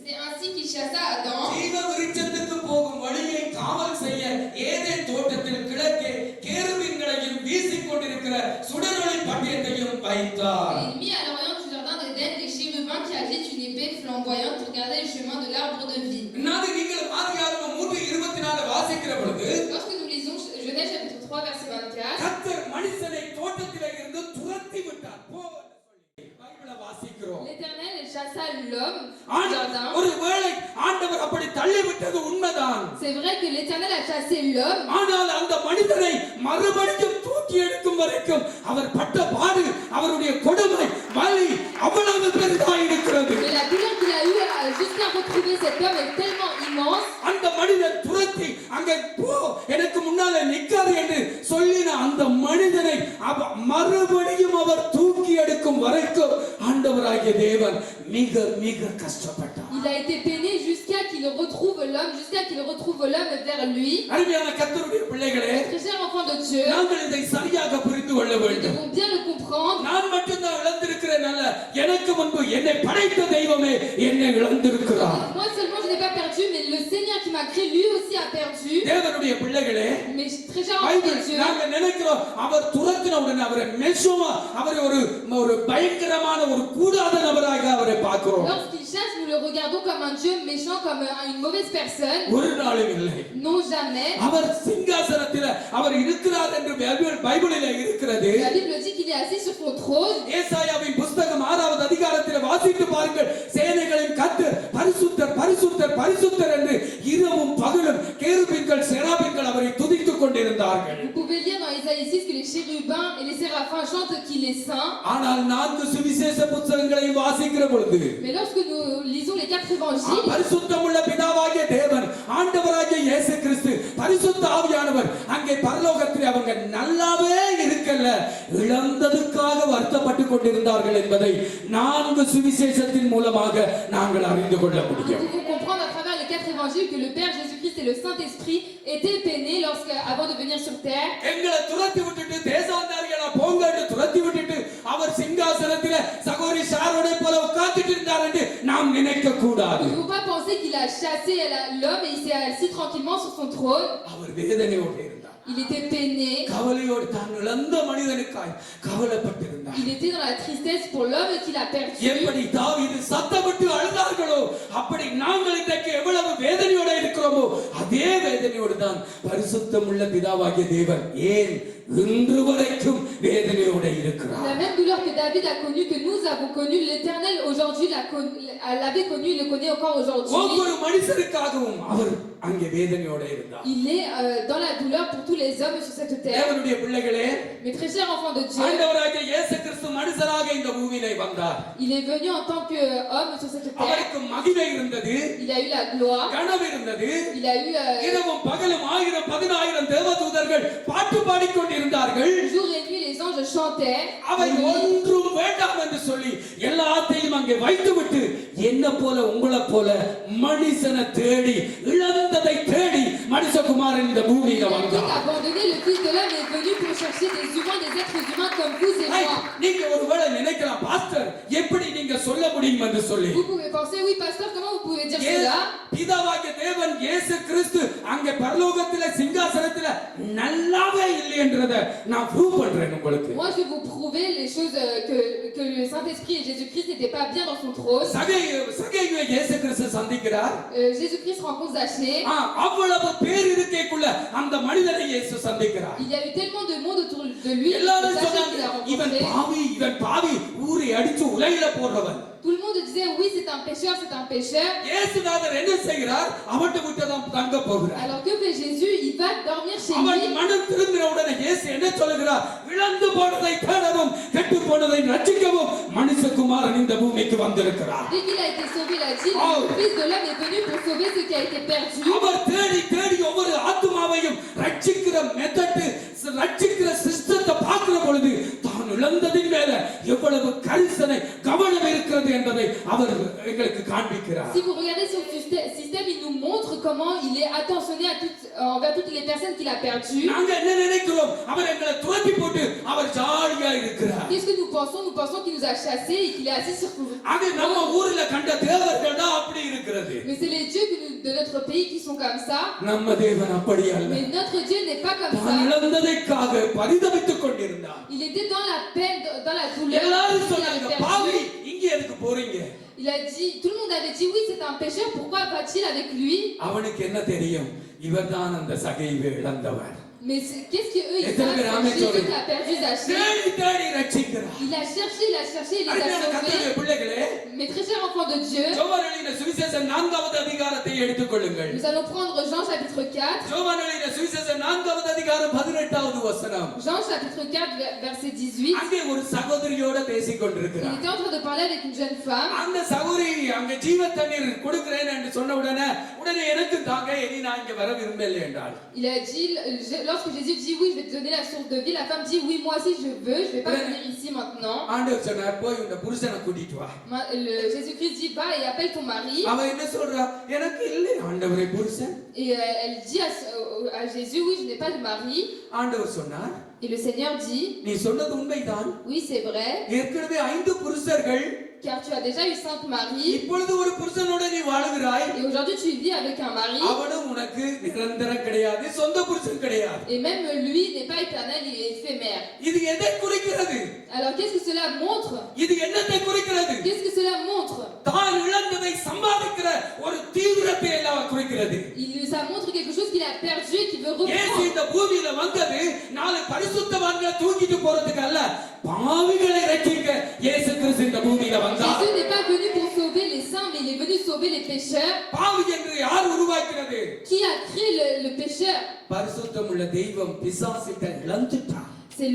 C'est ainsi qu'il chassa Adam. ஜீவ விருட்சத்துக்கு போகும் வழியை காவல் செய்ய ஏதேன் தோட்டத்தில் கிழக்கே கேருபீன்களையும் வீசிக் கொண்டிருக்கிற சுடரொளி பட்டயத்தையும் வைத்தார். Il mit à l'orient du jardin d'Éden des chérubins qui agitent une épée flamboyante pour garder le chemin de l'arbre de vie. நான் நீங்கள் ஆதியாகமம் 3:24 வாசிக்கிற பொழுது Lorsque nous lisons Genèse chapitre 3 verset 24, கர்த்தர் மனுஷனை தோட்டத்திலே இருந்து துரத்தி விட்டார். போ என்று சொல்லி பைபிளை வாசிக்கிறோம். l'Éternel chassa l'homme du ஆனா, jardin. ஒருவேளை ஆண்டவர் அப்படி தள்ளிவிட்டது உண்மைதான். C'est vrai que l'Éternel a chassé l'homme, ஆனால் அந்த மனிதனை மறுபடியும் தூக்கி எடுக்கும் வரைக்கும் அவர் பட்ட பாடு, அவருடைய கொடுமை, வலி அவ்வளவு பெரிதாக இருக்கிறது. mais la douleur qu'il a eue jusqu'à retrouver cet homme est tellement immense. அந்த மனிதன் துரத்தி அங்கே போ, எனக்கு முன்னால நிக்காது என்று சொல்லின அந்த மனிதனை மறுபடியும் அவர் தூக்கி எடுக்கும் வரைக்கும் ஆண்டவராகிய தேவன் மிக மிக கஷ்டப்பட்டார். Il a été peiné jusqu'à qu'il retrouve l'homme vers lui. அருமையான கர்த்தருடைய பிள்ளைகளே, Très cher enfant de Dieu, நாங்கள் இதை சரியாக புரிந்து கொள்ள nous வேண்டும். devons bien le comprendre. நான் மட்டும்தான் இழந்திருக்கிறேன் அல்ல, எனக்கு முன்பு என்னை படைத்த தெய்வமே என்னை இழந்திருக்கிறார். Moi seulement je n'ai pas perdu, mais le Seigneur qui m'a créé lui aussi a perdu. தேவனுடைய பிள்ளைகளே, Mais très cher enfant Bible de Dieu, நாங்க நினைக்கிறோம் அவர் துரத்தின உடனே அவரை மெசுவா, அவரை ஒரு பயங்கரமான ஒரு கூடாத நபராக அவரை பார்க்கிறோம். lorsqu'il chasse, nous le regardons comme un Dieu méchant, comme une mauvaise personne. ஒரு நாளும் இல்லை. Non, jamais. அவர் சிங்காசனத்தில் அவர் இருக்கிறார் என்று பைபிளில் இருக்கிறது. La Bible dit qu'il est assis sur son trône. ஏசாயாவின் புத்தகம் 6வது அதிகாரத்தில் வாசித்து பாருங்கள். சேனைகளின் கர்த்தர் பரிசுத்தர் பரிசுத்தர் பரிசுத்தர் என்று இரவும் பகலும் கேருபீன்கள் செராபீன்கள் அவரை துதித்துக் கொண்டிருந்தார்கள். Vous pouvez lire dans Isaïe 6 que les chérubins et les séraphins chantent qu'il est saint. ஆனால் 4 சுவிசேஷ புத்தகங்களை வாசிக்கிற பொழுது Mais lorsque nous lisons les 4 évangiles, பரிசுத்தமுள்ள பிதாவாகிய தேவன், ஆண்டவராகிய இயேசு கிறிஸ்து, பரிசுத்த ஆவியானவர் அங்கே பரலோகத்தில் அவங்க நல்லாவே இருக்கல, இழந்ததுக்காக வருத்தப்பட்டு கொண்டிருந்தார்கள் என்பதை 4 சுவிசேஷத்தின் மூலமாக நாங்கள் அறிந்து கொள்ள nous முடியும். pouvons comprendre à travers les 4 évangiles que le Père Jésus-Christ et le Saint-Esprit étaient peinés avant de venir sur terre. எங்களை துரத்தி விட்டுட்டு தேசாந்தாரிகளா போங்க என்று துரத்தி விட்டுட்டு அவர் சிங்காசனத்திலே சகோதரி சாரோனை போல உட்கார்ந்துட்டு இருந்தார் என்று நாம் நினைக்க கூடாது. Nous ne pouvons pas penser qu'il a chassé l'homme et il s'est assis tranquillement sur son trône. அவர் வேதனையோடு இருந்தார். Il était peiné. கவலையோடு தான் இழந்த மனிதனுக்காய் கவலைப்பட்டிருந்தார். Il était dans la tristesse pour l'homme qu'il a perdu. எப்படி தாவீது சத்தமிட்டு அழுதார்களோ அப்படி நாங்கள் இன்றைக்கு எவ்வளவு வேதனையோட இருக்கிறோமோ அதே வேதனையோடு தான் பரிசுத்தம் உள்ள பிதாவாகிய தேவன் ஏன் இன்று வரைக்கும் வேதனையோட இருக்கிறார். La même douleur que David a connue, que nous avons connue, l'Éternel aujourd'hui l'avait connue, il le connaît encore aujourd'hui. ஒவ்வொரு மனுஷருக்காகவும் அவர் அங்கே வேதனையோட இருந்தார். Il est dans la douleur pour tous les hommes sur cette terre. தேவனுடைய பிள்ளைகளே, Mes très chers enfants de Dieu, ஆண்டவராகிய இயேசு கிறிஸ்து மனுஷராக இந்த பூமியிலே வந்தார். il est venu en tant qu'homme sur cette terre. அவருக்கு மகிமை இருந்தது, Il a eu la gloire, கனவு இருந்தது. il a eu இரவும் பகலும் 1000 10000 தேவதூதர்கள் பாட்டு பாடிக்கொண்டிருந்தார்கள். jour et nuit les anges chantaient. அவை ஒன்றும் வேண்டாம் என்று சொல்லி எல்லாத்தையும் அங்கே வைத்துவிட்டு என்ன போல உங்களை போல மனுஷனை தேடி இழந்ததை தேடி மனுஷகுமாரன் இந்த பூமியில Il a tout வந்தார். abandonné, le Fils de l'homme est venu pour chercher des humains, des êtres humains comme vous et moi. நீங்க ஒருவேளை நினைக்கலாம், பாஸ்டர் எப்படி நீங்க சொல்ல முடியும் என்று சொல்லி. Vous pouvez penser, oui pasteur, comment vous pouvez dire cela? பிதாவாகிய தேவன் இயேசு கிறிஸ்து அங்கே பரலோகத்திலே சிங்காசனத்திலே நல்லாவே இல்லை என்றதை நான் ப்ரூவ் பண்றேன் உங்களுக்கு. Moi je vais vous prouver les choses que le Saint-Esprit et Jésus-Christ n'étaient pas bien dans son trône. சகேயுவை இயேசு கிறிஸ்து சந்திக்கிறார். Jésus-Christ rencontre Zachée. அவ்வளவு பேர் இருக்கேக்குள்ள அந்த மனிதனை இயேசு சந்திக்கிறார். Il y a eu tellement de monde autour de lui. எல்லாரும் Zachée சொன்னாங்க, qu'il a இவன் rencontré. பாவி ஊரை அடிச்சு உலையில போடுறவன். Tout le monde disait oui, c'est un pécheur, c'est un pécheur. இயேசுநாதர் என்ன செய்கிறார்? அவட்ட விட்டு தான் தங்க போகிறார். Alors que fait Jésus? Il va dormir chez அவன் lui. மனம் திரும்பின உடனே இயேசு என்ன சொல்கிறார்? இழந்து போனதை தேடவும் கெட்டு போனதை ரட்சிக்கவும் மனுஷகுமாரன் இந்த பூமிக்கு வந்திருக்கிறார். Dès qu'il a été sauvé, il a dit, le Fils de l'homme est venu pour sauver ce qui a été perdu. அவர் தேடி தேடி ஒவ்வொரு ஆத்துமாவையும் ரட்சிக்கிற மெத்தட், ரட்சிக்கிற சிஸ்டத்தை பார்க்கிற பொழுது தான் இழந்ததின் மேல எவ்வளவு கரிசனை கவனம் இருக்கிறது என்பதை அவர் எங்களுக்கு காண்பிக்கிறார். Si vous regardez sur ce système, il nous montre comment il est attentionné envers toutes les personnes qu'il a perdues. நாங்க என்ன நினைக்கிறோம்? அவர் எங்களை துரத்தி போட்டு அவர் ஜாலியா இருக்கிறார். Qu'est-ce que nous pensons? Nous pensons qu'il nous a chassés et qu'il est assis sur nous. அது நம்ம ஊர்ல கண்ட தேவர்கள் தான் அப்படி இருக்கிறது. Mais c'est les dieux de notre pays qui sont comme ça. நம்ம தேவன் அப்படி அல்ல. Mais notre Dieu n'est pas comme தான் ça. இழந்ததைக்காக பரிதபித்துக் கொண்டிருந்தார். Il était dans la peine, dans la douleur. எல்லாரும் qu'il சொன்னாங்க, avait பாவி perdu. இங்க எதுக்கு போறீங்க? Il a dit, tout le monde avait dit oui, c'est un pécheur, pourquoi va-t-il avec lui? அவனுக்கு என்ன தெரியும்? இவர்தான் அந்த சகைவை இழந்தவர். Mais qu'est-ce que eux ils Et savent? Amen, Jésus sorry. qui a perdu Zachée. தேடி தேடி ரட்சிக்கிறார். Il a cherché, il les a அருமையான sauvés. கர்த்தருடைய பிள்ளைகளே, Mes très chers enfants de Dieu, யோவான் எழுதின சுவிசேஷம் 4வது அதிகாரத்தை எடுத்துக்கொள்ளுங்கள். nous allons prendre Jean chapitre 4. யோவான் எழுதின சுவிசேஷம் 4வது அதிகாரம் 18வது வசனம். Jean chapitre 4 verset 18. அங்கே ஒரு சகோதரியோட பேசிக் Il கொண்டிருக்கிறார். était en train de parler avec une jeune femme. அந்த சகோதரி அங்க ஜீவ தண்ணீர் கொடுக்கிறேன் என்று சொன்ன உடனே எனக்கு தாங்க, இனி நான் இங்க வர விரும்பல என்றாள். Il a dit, lorsque Jésus dit oui, je vais te donner la source de vie, la femme dit oui, moi aussi je veux, je vais pas venir ici maintenant. ஆண்டவர் சொன்னார், போய் உன் புருஷனை கூட்டிட்டு வா. Jésus-Christ dit va et appelle ton mari. அவ என்ன சொல்றா? எனக்கு இல்லை ஆண்டவரே புருஷன். Et elle dit à Jésus, oui, je n'ai pas de mari. ஆண்டவர் சொன்னார், Et le Seigneur dit, நீ சொன்னது உண்மைதான். oui, c'est vrai, ஏற்கனவே 5 புருஷர்கள், car tu as déjà eu 5 maris. இப்பொழுது ஒரு புருஷனோட நீ வாழுகிறாய். Et aujourd'hui tu vis avec un mari. அவனும் உனக்கு நிரந்தரம் கிடையாது, சொந்த புருஷன் கிடையாது. Et même lui n'est pas éternel, il est éphémère. இது எதை குறிக்கிறது? Alors qu'est-ce que cela montre? இது என்னத்தை குறிக்கிறது? Qu'est-ce que cela montre? தான் இழந்ததை சம்பாதிக்கிற ஒரு தீவிரத்தை எல்லாம் குறிக்கிறது. Ça montre quelque chose qu'il a perdu et qu'il veut இயேசு reprendre. இந்த பூமியில வந்தது நாலு பரிசுத்தவான்களை தூக்கிட்டு போறதுக்கு அல்ல, பாவிகளை ரட்சிக்க இயேசு கிறிஸ்து இந்த பூமியில வந்தார். Jésus n'est pas venu pour sauver les saints, mais il est venu sauver les pécheurs. பாவி என்று யார் உருவாக்கினது? Qui a créé le pécheur? பரிசுத்தமுள்ள தெய்வம் பிசாசிட்ட இழந்துட்டார். C'est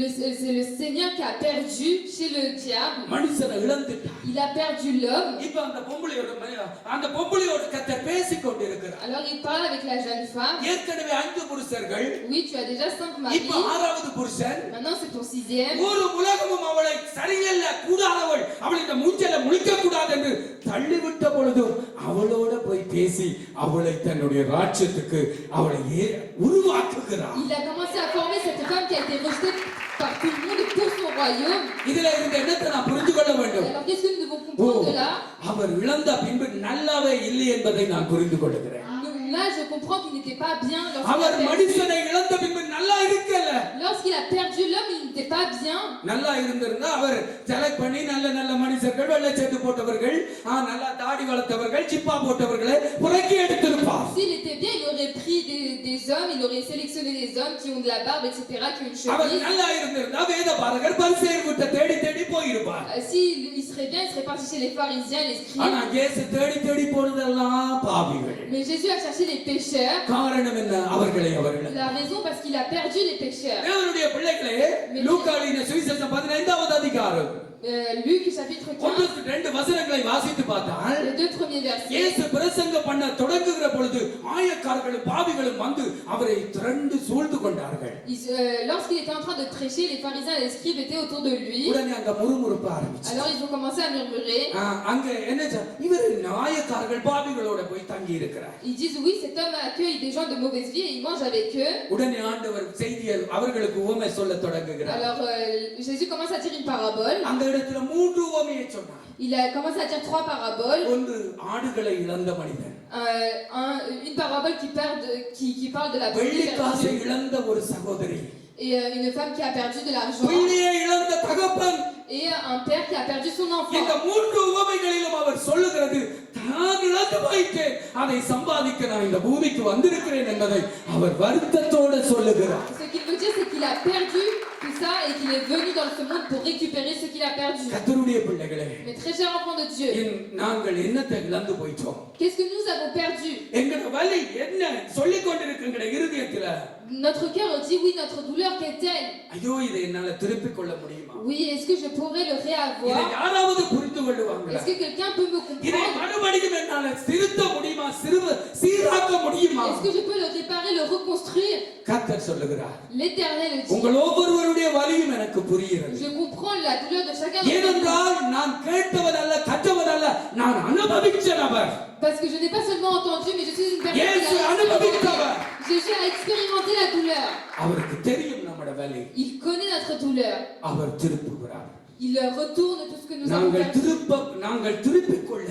le Seigneur qui a perdu chez le diable. மனுஷனை இழந்துட்டார். Il a perdu l'homme. இப்ப அந்த பொம்பளையோட கர்த்தர் பேசிக் கொண்டிருக்கிறார். Alors il parle avec la jeune femme. ஏற்கனவே 5 புருஷர்கள், Oui, tu as déjà 5 maris. இப்ப 6வது புருஷன். Maintenant c'est ton 6e. ஒரு உலகமும் அவளை சரியில்ல கூடாதவள், அவள் இந்த மூஞ்சல முழிக்க கூடாது என்று தள்ளிவிட்ட பொழுதும் அவளோட போய் பேசி அவளை தன்னுடைய ராஜ்யத்துக்கு அவளை உருவாக்குகிறார். Il a commencé à former cette femme qui a été rejetée par tout le monde pour son royaume. இதுல இருந்த என்னத்தை நான் புரிந்து கொள்ள வேண்டும்? Alors qu'est-ce que nous devons comprendre de là? அவர் இழந்த பின்பு நல்லாவே இல்லை என்பதை நான் புரிந்து கொள்கிறேன். Là je comprend qu'il n'était pas bien our lorsqu'il a perdu. மனுஷனை இழந்த பின்பு நல்லா இருக்கல. Lorsqu'il a perdu l'homme, il n'était pas bien. நல்லா இருந்திருந்தா அவர் செலக்ட் பண்ணி நல்ல நல்ல மனுஷர்கள், வெள்ளை சேட்டு போட்டவர்கள், நல்லா தாடி வளர்த்தவர்கள், சிப்பா போட்டவர்களை புறக்கி எடுத்திருப்பார். S'il était bien, il aurait pris des hommes, il aurait sélectionné des hommes qui ont de la barbe, etc., qui ont une அவர் chemise. நல்லா இருந்திருந்தா வேதபாரகர் பரிசேயர் வீட்டை தேடி தேடி போயிருப்பார். S'il serait bien, il serait parti chez les pharisiens et les scribes. ஆனா இயேசு தேடி தேடி போனதெல்லாம் பாவிகள். Mais Jésus a cherché les pécheurs. காரணம் என்ன? அவர்களை La raison, parce qu'il a perdu les pécheurs. தேவனுடைய பிள்ளைகளே, லூக்காவின் சுவிசேஷம் 15வது அதிகாரம் Luc chapitre 15, 1-2 வசனங்களை வாசித்து பார்த்தால், les 2 premiers versets. இயேசு பிரசங்கம் பண்ண தொடங்குகிற பொழுது ஆயக்காரர்களும் பாவிகளும் வந்து அவரை திரண்டு சூழ்ந்து கொண்டார்கள். Lorsqu'il était en train de prêcher, les pharisiens et les scribes étaient autour de lui. உடனே அங்க முறுமுறுப்ப ஆரம்பிச்சு. Alors ils ont commencé à murmurer. அங்க என்ன இவர் ஆயக்காரர்கள் பாவிகளோட போய் தங்கி இருக்கிறார். Ils disent oui, cet homme accueille des gens de mauvaise vie et il mange avec eux. உடனே ஆண்டவர் செய்தியை அவர்களுக்கு உவமை சொல்ல தொடங்குகிறார். Alors Jésus commence à dire une parabole. அந்த இடத்துல 3 உவமையை சொன்னார். Il a commencé à dire 3 paraboles. ஒன்று ஆடுகளை இழந்த மனிதன். Une parabole qui parle de la வெள்ளிக்காசை இழந்த ஒரு சகோதரி. Et une femme qui a perdu de l'argent. பிள்ளையை இழந்த தகப்பன். Et un père qui a perdu son enfant. இந்த 3 உவமைகளிலும் அவர் சொல்லுகிறது, நான் இழந்து போயிட்டேன், அதை சம்பாதிக்க நான் இந்த பூமிக்கு வந்திருக்கிறேன் என்பதை அவர் வருத்தத்தோடு சொல்லுகிறார். Ce qu'il veut dire, c'est qu'il a perdu tout ça et qu'il est venu dans ce monde pour récupérer ce qu'il a perdu. கர்த்தருடைய பிள்ளைகளே, Mais très chers enfants de Dieu, நாங்கள் என்னத்தை இழந்து போயிட்டோம்? qu'est-ce que nous avons perdu? எங்கட வலி என்ன சொல்லிக் கொண்டிருக்கிற இருதயத்துல? Notre cœur dit oui, notre douleur qu'est-elle? ஐயோ, இதை என்னால திருப்பிக் கொள்ள முடியுமா? Oui, est-ce que je pourrais le இதை réavoir? யாராவது புரிந்து கொள்வாங்களா? Est-ce que quelqu'un peut me இதை comprendre? மறுபடியும் என்னால திருத்த முடியுமா? சீராக்க முடியுமா? Est-ce que je peux le réparer, le reconstruire? கர்த்தர் சொல்லுகிறார், L'Éternel dit. உங்கள் ஒவ்வொருவருடைய வலியும் எனக்கு புரிகிறது. Je comprends la douleur de chacun d'entre ஏனென்றால் நான் கேட்டவன் அல்ல, கற்றவன் அல்ல, நான் அனுபவிச்ச நபர். Parce que je n'ai pas seulement entendu, mais je suis une personne இயேசு qui a அனுபவித்தவர். Jésus a expérimenté la douleur. அவருக்கு தெரியும் நம்மட வலி. Il connaît notre douleur. அவர் திருப்புகிறார். Il retourne tout ce que nous avons perdu. நாங்கள் திருப்பிக் கொள்ள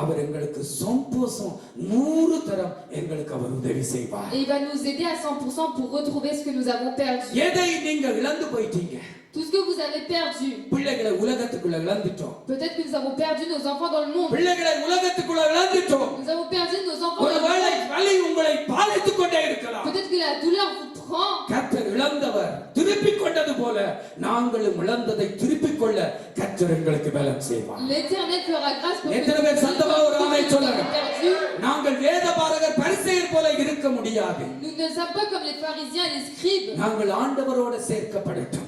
அவர் எங்களுக்கு சந்தோஷம் 100 தரம் எங்களுக்கு அவர் உதவி செய்வார். Et il va nous aider à 100% pour retrouver ce que nous avons perdu. எதை நீங்க இழந்து போயிட்டீங்க? Tout ce que vous avez perdu. பிள்ளைகளை உலகத்துக்குள்ள இழந்துட்டோம். Peut-être que nous avons perdu nos enfants dans le monde. பிள்ளைகளை உலகத்துக்குள்ள இழந்துட்டோம். Nous avons perdu nos enfants dans le ஒருவேளை monde. வலி உங்களை பாதித்துக் கொண்டே இருக்கலாம். Peut-être que la douleur vous prend. கர்த்தர் இழந்தவர் திருப்பிக் கொண்டது போல நாங்களும் இழந்ததை திருப்பிக் கொள்ள கர்த்தர் எங்களுக்கு பலம் செய்வார். L'Éternel fera grâce pour எத்தனை பேர் சத்தமா ஒரு ஆமென் சொல்லுங்க? perdu. நாங்கள் வேதபாரகர் பரிசேயர் போல இருக்க முடியாது. Nous ne sommes pas comme les pharisiens et les scribes. நாங்கள் ஆண்டவரோட சேர்க்கப்படட்டும்.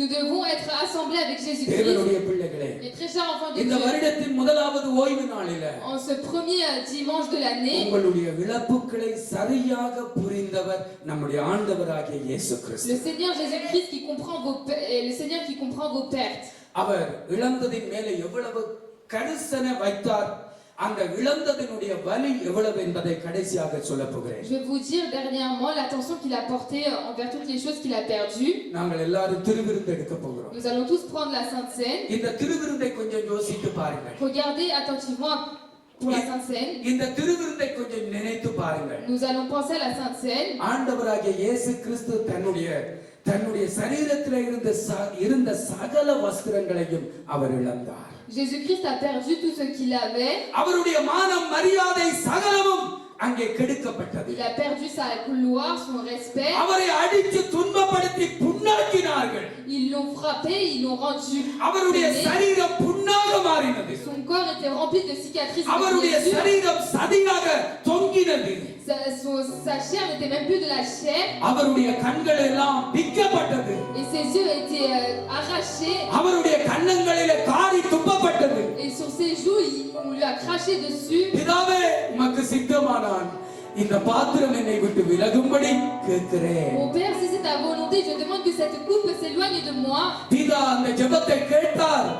Nous devons être assemblés avec Jésus-Christ. தேவனுடைய பிள்ளைகளே, Mes très chers enfants de இந்த Dieu, வருடத்தின் முதலாவது ஓய்வு நாளில en ce premier dimanche de l'année, உங்களுடைய இழப்புகளை சரியாக புரிந்தவர் நம்முடைய ஆண்டவராகிய இயேசு கிறிஸ்து. le Seigneur Jésus-Christ qui comprend le Seigneur qui comprend vos pertes. அவர் இழந்ததின் மேலே எவ்வளவு கரிசனை வைத்தார், அந்த இழந்ததினுடைய வலி எவ்வளவு என்பதை கடைசியாக சொல்லப் போகிறேன். Je vais vous dire dernièrement l'attention qu'il a portée envers toutes les choses qu'il a perdues. நாங்கள் எல்லாரும் திருவிருந்து எடுக்க போகிறோம். Nous allons tous prendre la Sainte Seine. இந்த திருவிருந்தை கொஞ்சம் யோசித்து பாருங்கள். Regardez attentivement pour la Sainte Seine. இந்த திருவிருந்தை கொஞ்சம் நினைத்து பாருங்கள். Nous allons penser à la Sainte Seine. ஆண்டவராகிய இயேசு கிறிஸ்து தன்னுடைய சரீரத்தில் இருந்த சகல வஸ்திரங்களையும் அவர் இழந்தார். Jésus-Christ a perdu tout ce qu'il avait. அவருடைய மானம் மரியாதை சகலமும் அங்கே கெடுக்கப்பட்டது. Il a perdu sa gloire, son respect. அவரை அடித்து துன்பப்படுத்தி புண்ணாக்கினார்கள். Ils l'ont frappé, ils l'ont rendu. அவருடைய சரீரம் புண்ணாக மாறினது. Son corps était rempli de cicatrices. அவருடைய சரீரம் சதையாக தொங்கினது. Sa chair n'était même plus de la chair. அவருடைய கண்கள் எல்லாம் பிக்கப்பட்டது. Et ses yeux étaient arrachés. அவருடைய கன்னங்களிலே காரி துப்பப்பட்டது. Et sur ses joues, on lui a craché dessus. பிதாவே, உமக்கு சித்தமானால் இந்த பாத்திரம் என்னை விட்டு விலகும்படி கேட்கிறேன். Mon Père, si c'est ta volonté, je demande que cette coupe s'éloigne de moi. பிதா அந்த ஜெபத்தை கேட்டார்.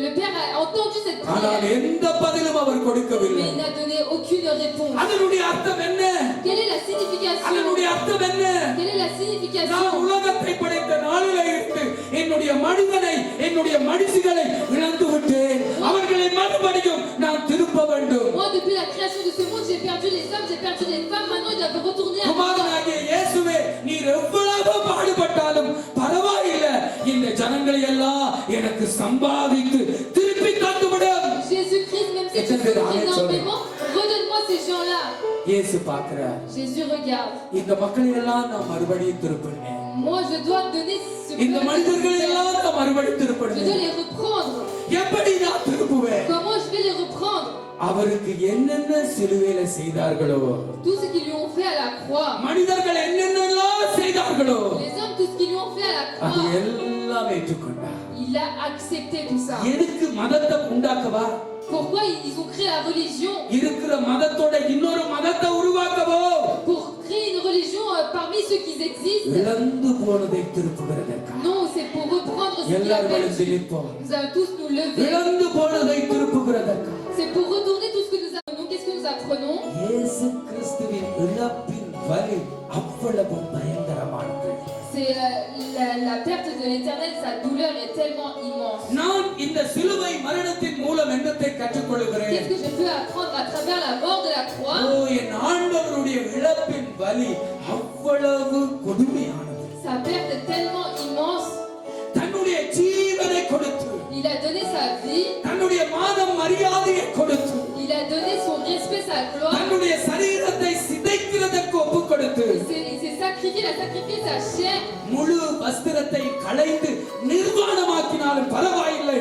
Le Père a entendu cette ஆனால் prière. எந்த பதிலும் அவர் கொடுக்கவில்லை. Mais il n'a donné aucune réponse. அதனுடைய அர்த்தம் என்ன? Quelle est la signification? அதனுடைய அர்த்தம் என்ன? Quelle est la நான் signification? உலகத்தை படைத்த நாளிலே இருந்து என்னுடைய மனிதனை, என்னுடைய மனுஷிகளை இழந்து விட்டேன். அவர்களை மறுபடியும் நான் திருப்ப வேண்டும். Moi, depuis la création de ce monde, j'ai perdu les hommes, j'ai perdu les femmes. Maintenant, il avait retourné à குமாரனாகிய இயேசுவே நீர் எவ்வளவு பாடுபட்டாலும் பரவாயில்லை, இந்த ஜனங்களை எல்லாம் எனக்கு சம்பாதித்து திருப்பி தந்துவிடும். Jésus-Christ, même si tu souffres énormément, redonne-moi ces gens-là. இயேசு பார்க்கிறார், Jésus regarde. இந்த மக்களை எல்லாம் நான் மறுபடியும் திருப்பினேன், Moi, je dois donner ce இந்த மனிதர்களை peuple. எல்லாம் நான் மறுபடியும் Je dois திருப்பினேன். les reprendre. எப்படி நான் திருப்புவேன்? Comment je vais les reprendre? அவருக்கு என்னென்ன சிலுவையில செய்தார்களோ, Tout ce qu'ils lui ont fait à la croix. மனிதர்கள் என்னென்னலாம் செய்தார்களோ, Les hommes, tout ce qu'ils lui ont fait à la அது croix. எல்லாம் ஏற்றுக்கொண்டார். Il a accepté tout ça. எதுக்கு மதத்தை உண்டாக்கவா? Pourquoi ils ont créé la religion? இருக்கிற மதத்தோட இன்னொரு மதத்தை உருவாக்கவோ? Pour créer une religion parmi ceux qui existent? இழந்து போனதை திருப்புகிறதற்காக. Non, c'est pour reprendre ce qu'il a எல்லாரும் perdu. எழுந்து நிற்போம். Nous allons tous nous lever. இழந்து போனதை திருப்புகிறதற்காக. C'est pour retourner tout ce que nous apprenons. Qu'est-ce que nous apprenons? இயேசு கிறிஸ்துவின் இழப்பின் வலி அவ்வளவு பயங்கரமானது. C'est la perte de l'éternel, sa douleur est tellement immense. நான் இந்த சிலுவை மரணத்தின் மூலம் என்னத்தை கற்றுக்கொள்கிறேன்? Qu'est-ce que je peux apprendre à travers la mort de la croix? ஓ, என் ஆண்டவருடைய இழப்பின் வலி அவ்வளவு கொடுமையானது. Sa perte est tellement immense. தன்னுடைய ஜீவனை கொடுத்து, Il a donné sa vie, தன்னுடைய மானம் மரியாதையை கொடுத்து, il a donné son respect, sa gloire. தன்னுடைய சரீரத்தை சிதைக்கிறதற்கு ஒப்பு கொடுத்து, Il s'est sacrifié, il a sacrifié sa chair. முழு வஸ்திரத்தை களைந்து நிர்வாணமாக்கினாலும் பரவாயில்லை,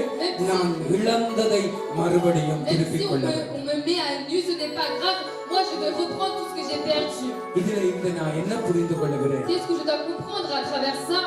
நான் இழந்ததை மறுபடியும் Même திருப்பிக் si கொள்ள on me met à nu, ce n'est pas grave. Moi, je vais reprendre tout ce que j'ai perdu. இதுல இருந்து நான் என்ன புரிந்து கொள்கிறேன்? Qu'est-ce que je dois comprendre à travers ça?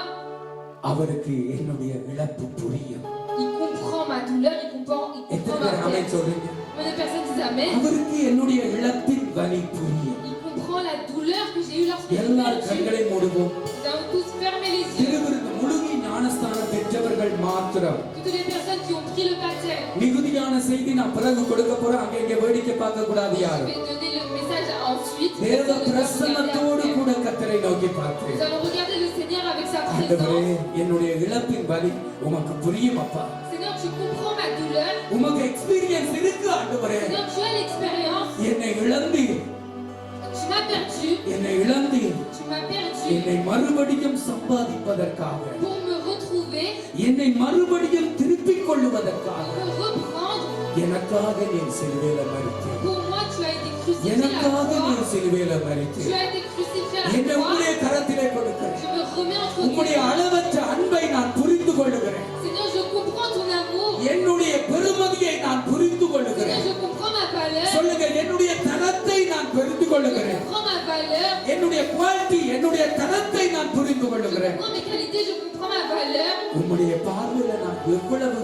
அவருக்கு என்னுடைய இழப்பு புரியும். Il comprend ma douleur, il comprend எத்தனை ma பேர் ஆமென் perte. சொல்றீங்க? Combien de personnes disent Amen? அவருக்கு என்னுடைய இழப்பின் வலி புரியும். Il comprend la douleur que j'ai eue lorsque j'ai எல்லாரும் perdu. கண்களை மூடுவோம். Nous allons tous fermer les yeux. திருவிருந்து முழுகி ஞானஸ்தானம் பெற்றவர்கள் மாத்திரம். Toutes les personnes qui ont pris le baptême. மிகுதியான செய்தி நான் பிறகு கொடுக்க போறேன், அங்க இங்க வேடிக்கை பார்க்க கூடாது Je யாரும். vais donner le message ensuite. தேவ Nous allons பிரசன்னத்தோடு regarder கூட கர்த்தரை நோக்கி பார்த்து, regarder le Seigneur avec sa ஆண்டவரே présence. என்னுடைய இழப்பின் வலி உமக்கு புரியும் அப்பா. Seigneur, tu comprends ma douleur. உமக்கு எக்ஸ்பீரியன்ஸ் இருக்கு ஆண்டவரே. Seigneur, tu as l'expérience. என்னை இழந்தீர், Tu m'as perdu. என்னை இழந்தீர், Tu m'as perdu. என்னை மறுபடியும் சம்பாதிப்பதற்காக, Pour me retrouver, என்னை மறுபடியும் திருப்பிக் கொள்ளுவதற்காக pour me reprendre. எனக்காக நீர் சிலுவையில மரித்தீர். Pour moi, tu as été crucifié à la எனக்காக croix. நீர் சிலுவையில Tu மரித்தீர். as été crucifié à la என்னை croix. உம்முடைய கரத்திலே கொடுக்கிறேன். Je me remets entre tes உம்முடைய mains. அளவற்ற அன்பை நான் புரிந்து கொள்ளுகிறேன். Seigneur, je comprends ton amour. என்னுடைய பெருமதியை நான் புரிந்து Seigneur, கொள்ளுகிறேன். je comprends ma valeur. சொல்லுங்க, என்னுடைய தரத்தை நான் புரிந்து Je கொள்ளுகிறேன். comprends ma valeur. என்னுடைய குவாலிட்டி, என்னுடைய தரத்தை நான் புரிந்து Je கொள்ளுகிறேன். comprends mes qualités. Je comprends ma valeur. உம்முடைய பார்வையில நான் எவ்வளவு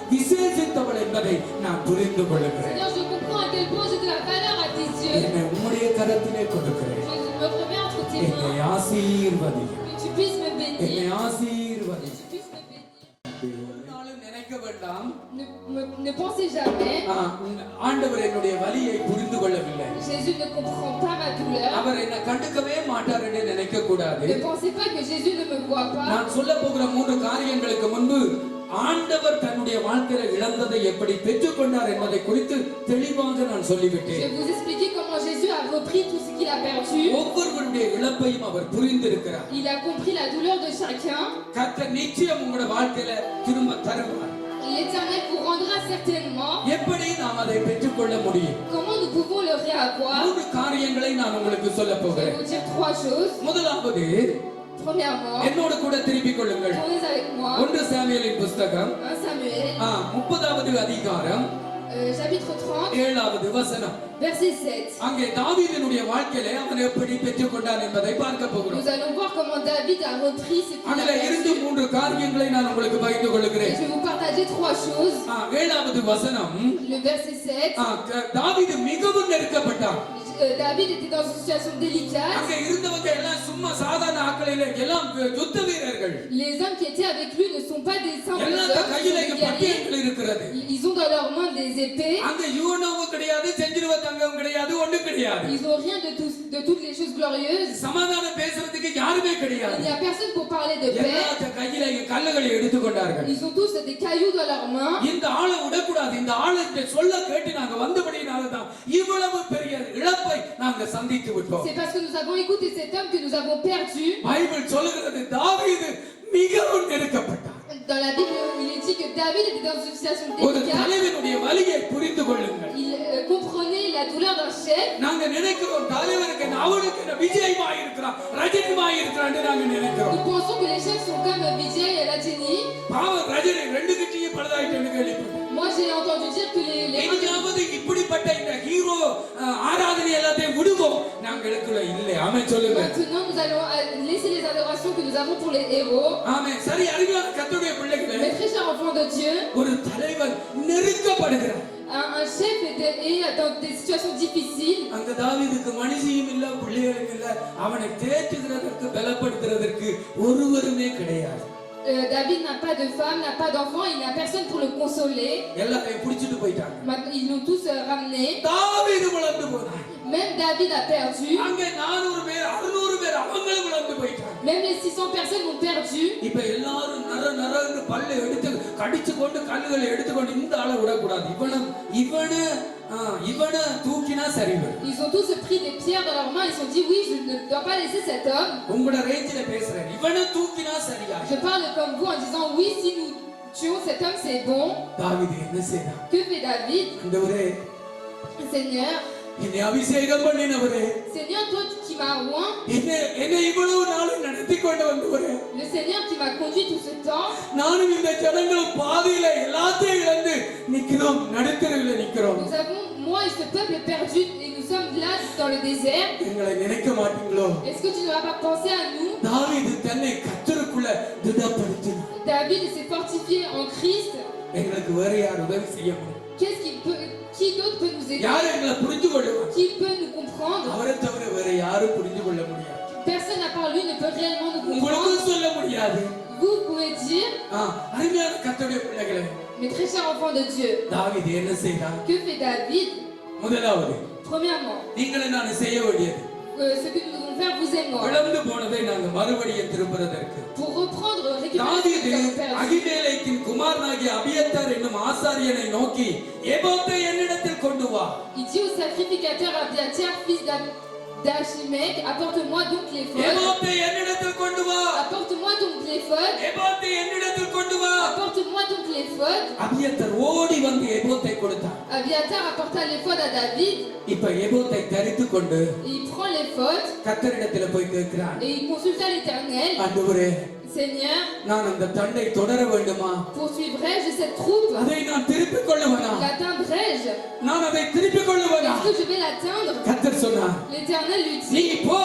விசேஷித்தவள் என்பதை நான் புரிந்து கொள்ளுகிறேன். Seigneur, je comprends à quel point j'ai de la valeur à tes yeux. என்னை உம்முடைய கரத்திலே கொடுக்கிறேன். Je me remets entre tes என்னை mains. ஆசீர்வதி, Que tu puisses me bénir. என்னை ஆசீர்வதி. Que tu puisses me bénir. ஒரு நாளும் நினைக்க வேண்டாம், Ne pensez jamais. ஆண்டவர் என்னுடைய வலியை புரிந்து கொள்ளவில்லை, Jésus ne comprend pas ma douleur. அவர் என்னை கண்டுக்கவே மாட்டார் என்று நினைக்க கூடாது. Ne pensez pas que Jésus ne me voit pas. நான் சொல்ல போகிற 3 காரியங்களுக்கு முன்பு ஆண்டவர் தன்னுடைய வாழ்க்கையில இழந்ததை எப்படி பெற்றுக்கொண்டார் என்பதை குறித்து தெளிவாக நான் Je சொல்லிவிட்டேன். vais vous expliquer comment Jésus a repris tout ce qu'il a perdu. ஒவ்வொருவருடைய இழப்பையும் அவர் புரிந்திருக்கிறார். Il a compris la douleur de chacun. கர்த்தர் நிச்சயம் உங்களோட வாழ்க்கையில திரும்ப தருவார். L'Éternel vous rendra certainement. எப்படி நாம் அதை பெற்றுக்கொள்ள முடியும்? Comment nous pouvons le réavoir? 3 காரியங்களை நான் உங்களுக்கு சொல்ல Je vais போகிறேன். vous dire 3 choses. முதலாவது, Premièrement, என்னோடு கூட திருப்பிக் கொள்ளுங்கள். tournez avec moi. 1 சாமுவேலின் புஸ்தகம் 1 Samuel, 30வது அதிகாரம் chapitre 30, 7வது வசனம். verset 7. அங்கே தாவீதினுடைய வாழ்க்கையிலே அவன் எப்படி பெற்றுக்கொண்டான் என்பதை பார்க்க போகிறோம். Nous allons voir comment David a repris ce qu'il a அதுல இருந்து perdu. 3 காரியங்களை நான் உங்களுக்கு பகிர்ந்து Et கொள்கிறேன். je vais vous partager 3 choses. 7வது வசனம், Le verset 7. தாவீது மிகவும் நெருக்கப்பட்டான். David était dans une situation délicate. அங்க இருந்தவங்க எல்லாம் சும்மா சாதாரண ஆட்களிலே எல்லாம் யுத்த வீரர்கள். Les hommes qui étaient avec lui ne sont pas des simples எல்லாத்த hommes, ce sont கையில des guerriers. பட்டயங்கள் இருக்கிறது. Ils ont dans leurs mains des épées. அங்க யூனோவும் கிடையாது, செஞ்சிருவ தங்கம் கிடையாது, ஒண்ணும் கிடையாது. Ils n'ont rien de toutes les choses glorieuses. சமாதானம் பேசுறதுக்கு யாருமே Il கிடையாது. n'y a personne pour parler de paix. எல்லாத்த கையில கல்லுகளை எடுத்துக்கொண்டார்கள். Ils ont tous des cailloux dans leurs mains. இந்த ஆளை விடக்கூடாது, இந்த ஆளுடைய சொல்ல கேட்டு நாங்க வந்தபடினால தான் இவ்வளவு பெரிய இழப்பை நாங்க சந்தித்து விட்டோம். C'est parce que nous avons écouté cet homme que nous avons perdu. Bible சொல்லுகிறது தாவீது மிகவும் நெருக்கப்பட்டார். Dans la Bible, il est dit que David était dans une situation ஒரு délicate. தலைவனுடைய வலியை புரிந்து கொள்ளுங்கள். Il comprenait la douleur d'un chef. நாங்க நினைக்கிறோம் தலைவருக்கு அவனுக்கு விஜயமாய் இருக்கிறான், ரஜினிமாய் இருக்கிறான்னு நாங்க நினைக்கிறோம். Nous pensons que les chefs sont comme Vijay et Rajini. பாவம் ரஜினி ரெண்டு கட்சியும் பழுதாயிட்டு கேள்விப்பட்டேன். Moi j'ai entendu dire que les எங்கேயாவது இப்படிப்பட்ட இந்த ஹீரோ ஆராதனை எல்லாத்தையும் விடுவோம் நாங்களுக்குள்ள இல்லை. ஆமென் சொல்லுங்க. Maintenant nous allons laisser les adorations que nous avons pour les héros. ஆமென். சரி, அருமையான கர்த்தருடைய பிள்ளைகளே, Mes très chers enfants de Dieu, ஒரு தலைவன் நெருக்கப்படுகிறார். un chef est dans des situations difficiles. அங்க தாவீதுக்கு மனுஷியும் இல்ல, பிள்ளைகளும் இல்ல, அவனை தேற்றுகிறதற்கு பலப்படுத்துறதற்கு ஒருவருமே கிடையாது. David n'a pas de femme, n'a pas d'enfant, il n'a personne pour le consoler. எல்லாரையும் பிடிச்சிட்டு போயிட்டாங்க. Maintenant, ils l'ont tous ramené. தாவீது விழுந்து போனான். Même David a perdu. அங்க 400 பேர் 600 பேர் அவங்களும் விழுந்து போயிட்டாங்க. Même les 600 personnes ont perdu. இப்ப எல்லாரும் நரன்னு பல்லை எடுத்து கடிச்சு கொண்டு கல்லுகளை எடுத்துக்கொண்டு இந்த ஆளை விடக்கூடாது, இவனை தூக்கினா சரி வரும். Ils ont tous pris des pierres dans leurs mains. Ils se sont dit oui, je ne dois pas laisser cet homme. உங்களோட ரேஞ்சில பேசுறேன், இவனை தூக்கினா சரியா. Je parle comme vous en disant oui, si nous tuons cet homme, c'est bon. தாவீது என்ன செய்தான்? Que fait David? ஆண்டவரே, Seigneur, என்னை அபிஷேகம் பண்ணினவரே, Seigneur, toi qui m'as oint, என்னை இவ்வளவு நாள் நடத்தி கொண்டு வந்தவரே, le Seigneur qui m'a conduit tout ce temps, நானும் இந்த ஜனங்களும் பாதியில எல்லாத்தையும் இழந்து நிக்கிறோம், நடுத்தருவில் நிக்கிறோம். nous avons, moi et ce peuple est perdu et nous sommes là dans le désert. எங்களை நினைக்க மாட்டீங்களோ? Est-ce que tu ne vas pas penser à nous? தாவீது தன்னை கர்த்தருக்குள்ள திடப்படுத்தினார். David s'est fortifié en Christ. எங்களுக்கு வேற யார் உதவி செய்ய முடியும்? Qui d'autre peut nous aider? யார் எங்களை புரிந்து கொள்ளுவார்? Qui peut nous comprendre? அவரை தவிர வேற யாரும் புரிந்து கொள்ள முடியாது. Personne à part lui ne peut réellement nous comprendre. உங்களுக்கும் சொல்ல முடியாது. Vous pouvez dire, அருமையான கர்த்தருடைய பிள்ளைகளே, mes très chers enfants de Dieu, தாவீது என்ன செய்தார்? que fait David? முதலாவது Premièrement, நீங்களும் நான் செய்ய வேண்டியது, ce que nous devons faire, vous et moi, இழந்து போனதை நாங்க மறுபடியும் திருப்புறதற்கு. pour reprendre, récupérer ce தாவீது que nous avons perdu. அகிமேலேக்கின் குமாரனாகிய அபியத்தார் என்னும் ஆசாரியனை நோக்கி ஏபோத்தை என்னிடத்தில் கொண்டு வா. Il dit au sacrificateur Abiathar, fils d'Achimec, apporte-moi donc l'éphod. ஏபோத்தை என்னிடத்தில் கொண்டு வா. Apporte-moi donc l'éphod. ஏபோத்தை என்னிடத்தில் கொண்டு வா. Apporte-moi donc l'éphod. அபியத்தார் ஓடி வந்து ஏபோத்தை கொடுத்தார். Abiathar apporta l'éphod à David. இப்ப ஏபோத்தை தரித்து கொண்டு Et il prend l'éphod கர்த்தரிடத்துல போய் கேட்கிறான். et il consulta l'Éternel. ஆண்டவரே, Seigneur, நான் அந்த தண்டை தொடர வேண்டுமா? poursuivrai-je cette troupe? அதை நான் திருப்பிக் கொள்ளுவனா? L'atteindrai-je? நான் அதை திருப்பிக் கொள்ளுவனா? Est-ce que je vais l'atteindre? கர்த்தர் சொன்னார், L'Éternel lui நீ dit, போ,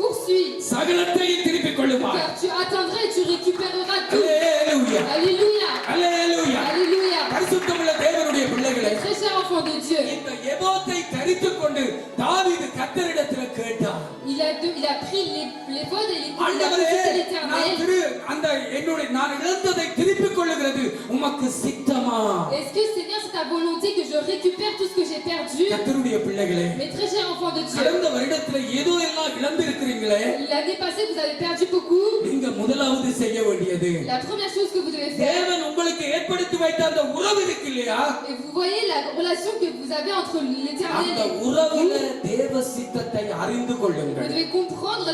poursuis, சகலத்தையும் திருப்பிக் கொள்ளுவாய். car tu atteindras et tu récupéreras tout. அல்லேலூயா, Alléluia, அல்லேலூயா. Alléluia. பரிசுத்தமுள்ள தேவனுடைய பிள்ளைகளே, Mes très chers enfants de Dieu, இந்த ஏபோத்தை தரித்துக் கொண்டு தாவீது கர்த்தரிடத்துல கேட்டான். il a pris l'éphod et il a ஆண்டவரே, consulté நான் l'Éternel. அந்த என்னுடைய நான் இழந்ததை திருப்பிக் கொள்ளுகிறது உமக்கு சித்தமா? Est-ce que Seigneur, c'est ta volonté que je récupère tout ce que j'ai perdu? கர்த்தருடைய பிள்ளைகளே, Mes très chers enfants de Dieu, கடந்த வருடத்துல ஏதோ எல்லாம் இழந்து இருக்கிறீங்களே, l'année passée vous avez perdu beaucoup. நீங்க முதலாவது செய்ய வேண்டியது, La première chose que vous devez faire, தேவன் உங்களுக்கு ஏற்படுத்தி வைத்த அந்த உறவு இருக்கு இல்லையா, et vous voyez la relation que vous avez entre l'Éternel அந்த et உறவுல vous, தேவ சித்தத்தை அறிந்து vous கொள்ளுங்கள். devez comprendre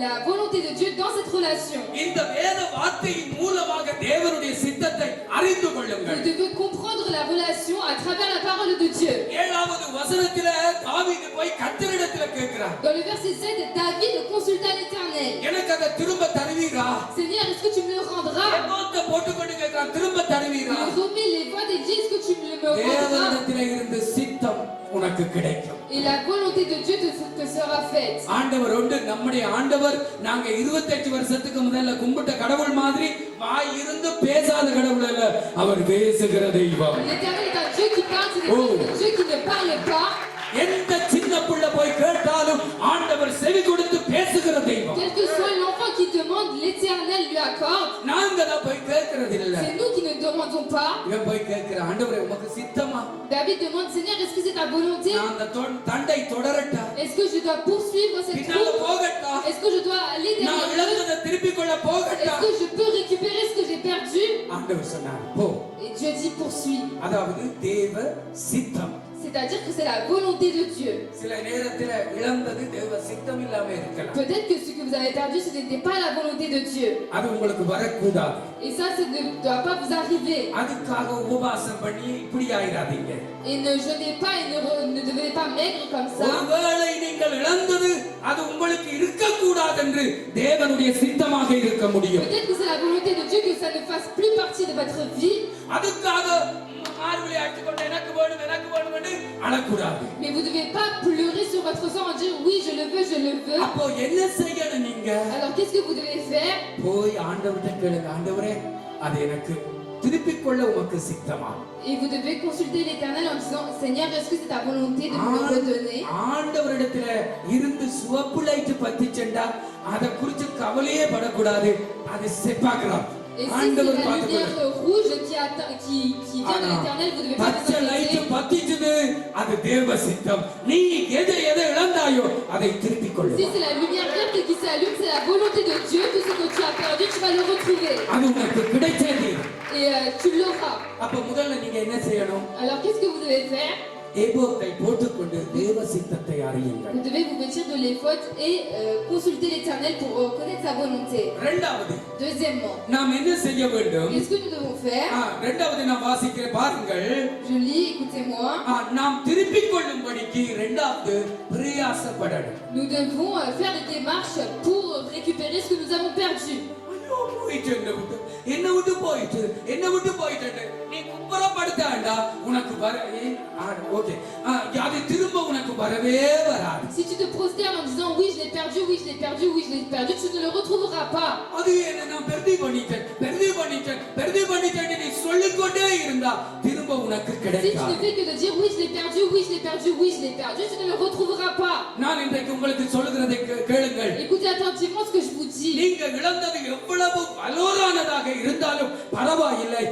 la volonté de Dieu dans cette relation. இந்த வேத வார்த்தையின் மூலமாக தேவனுடைய சித்தத்தை அறிந்து Vous கொள்ளுங்கள். devez comprendre la relation à travers la parole de Dieu. 7வது வசனத்தில தாவீது போய் கர்த்தரிடத்துல கேட்கிறார், Dans le verset 7, David consulta l'Éternel. எனக்கு அதை திரும்ப தருவீரா? Seigneur, est-ce que tu me le rendras? ஏபோத்தை போட்டுக்கொண்டு கேட்கிறான், திரும்ப தருவீரா? Il remet les voix et dit, est-ce que tu me le rendras? தேவனிடத்தில இருந்து சித்தம் உனக்கு கிடைக்கும். Et la volonté de Dieu te sera faite. ஆண்டவர் உண்டு, நம்முடைய ஆண்டவர் நாங்க 28 வருஷத்துக்கு முதல்ல கும்பிட்ட கடவுள் மாதிரி வாய் இருந்து பேசாத கடவுள் அல்ல, அவர் பேசுகிற தெய்வம். L'Éternel est un Dieu qui parle, c'est un Dieu qui ne parle pas. எந்த சின்ன பிள்ளை போய் கேட்டாலும் ஆண்டவர் செவி கொடுத்து பேசுகிற தெய்வம். Quel que soit l'enfant qui demande, l'Éternel lui accorde. நாங்க தான் போய் கேட்கறது இல்ல. C'est nous qui ne demandons pas. இவன் போய் கேட்கிற, ஆண்டவரே உமக்கு சித்தமா? David demande, Seigneur, est-ce que c'est ta volonté? நான் அந்த தண்டை தொடரட்டா? Est-ce que je dois poursuivre cette பின்னால troupe? போகட்டா? Est-ce que je dois aller நான் derrière eux? இழந்ததை திருப்பிக் கொள்ள போகட்டா? Est-ce que je peux récupérer ce que j'ai ஆண்டவர் சொன்னார் போ. Et Dieu dit poursuis. அதாவது தேவ சித்தம். C'est-à-dire que c'est la volonté de Dieu. சில நேரத்துல இழந்தது தேவ சித்தம் இல்லாம இருக்கலாம். Peut-être que ce que vous avez perdu, ce n'était pas la volonté de Dieu. அது உங்களுக்கு வரக்கூடாது. Et ça ne doit pas vous arriver. அதுக்காக உபவாசம் பண்ணி இப்படி ஆயிராதீங்க. Et ne jeûnez pas et ne devenez pas maigre comme ça. ஒருவேளை நீங்கள் இழந்தது அது உங்களுக்கு இருக்கக்கூடாது என்று தேவனுடைய சித்தமாக இருக்க முடியும். Peut-être que c'est la volonté de Dieu que ça ne fasse plus partie de votre vie. அதுக்காக மார்கழி ஆட்சிக்கொண்டு எனக்கு வேணும் என்று அழக்கூடாது. Mais vous ne devez pas pleurer sur votre sang en dire oui je le veux, je le veux. அப்போ என்ன செய்யணும் நீங்க? Alors qu'est-ce que vous devez faire? போய் ஆண்டவர்கிட்ட கேளுங்க, ஆண்டவரே அது எனக்கு திருப்பிக் கொள்ள உமக்கு சித்தமா? Et vous devez consulter l'Éternel en disant Seigneur, est-ce que c'est ta volonté de me le redonner? ஆண்டவரிடத்துல இருந்து சிவப்பு லைட் பத்திச்செண்டா அதை குறித்து கவலையே படக்கூடாது. அதை செப்பாக்கலாம். Et si c'est la lumière rouge qui vient de l'Éternel, vous devez pas vous inquiéter. பத்திச்சது அது தேவ சித்தம். நீ எதை இழந்தாயோ அதை திருப்பிக் கொள்ள. Si c'est la lumière verte qui s'allume, c'est la volonté de Dieu. Tout ce que tu as perdu, tu vas le retrouver. அது உனக்கு கிடைச்சது. Et tu l'auras. அப்ப முதல்ல நீங்க என்ன செய்யணும்? Alors qu'est-ce que vous devez faire? ஏபோத்தை போட்டுக்கொண்டு தேவ சித்தத்தை அறியுங்கள். Vous devez vous vêtir de l'éphod et consulter l'Éternel pour connaître sa volonté. இரண்டாவது, Deuxièmement, நாம் என்ன செய்ய வேண்டும்? qu'est-ce que nous devons faire? இரண்டாவது நான் வாசிக்கிறேன் பாருங்கள். Je lis, écoutez-moi. நாம் திருப்பிக் கொள்ளும்படிக்கு இரண்டாவது பிரயாசப்படணும். Nous devons faire des démarches pour récupérer ce que nous avons perdu. ஐயோ போயிட்டு என்ன விட்டு போயிட்டு நீ கும்பரப்படுத்தாண்டா உனக்கு வர ஓகே அது திரும்ப உனக்கு வரவே வராது. Si tu te prosternes en disant oui je l'ai perdu, oui je l'ai perdu, oui je l'ai perdu, tu ne le retrouveras pas. அது என்ன நான் பெர்தி பண்ணிட்டேன் நீ சொல்லிக்கொண்டே இருந்தா திரும்ப உனக்கு Si tu கிடைக்காது. ne fais que de dire oui je l'ai perdu, oui je l'ai perdu, oui je l'ai perdu, tu ne le retrouveras pas. நான் இன்றைக்கு உங்களுக்கு சொல்லுகிறதை கேளுங்கள். Écoutez attentivement ce que je vous dis. நீங்க இழந்தது எவ்வளவு வலோரானதாக இருந்தாலும் பரவாயில்லை.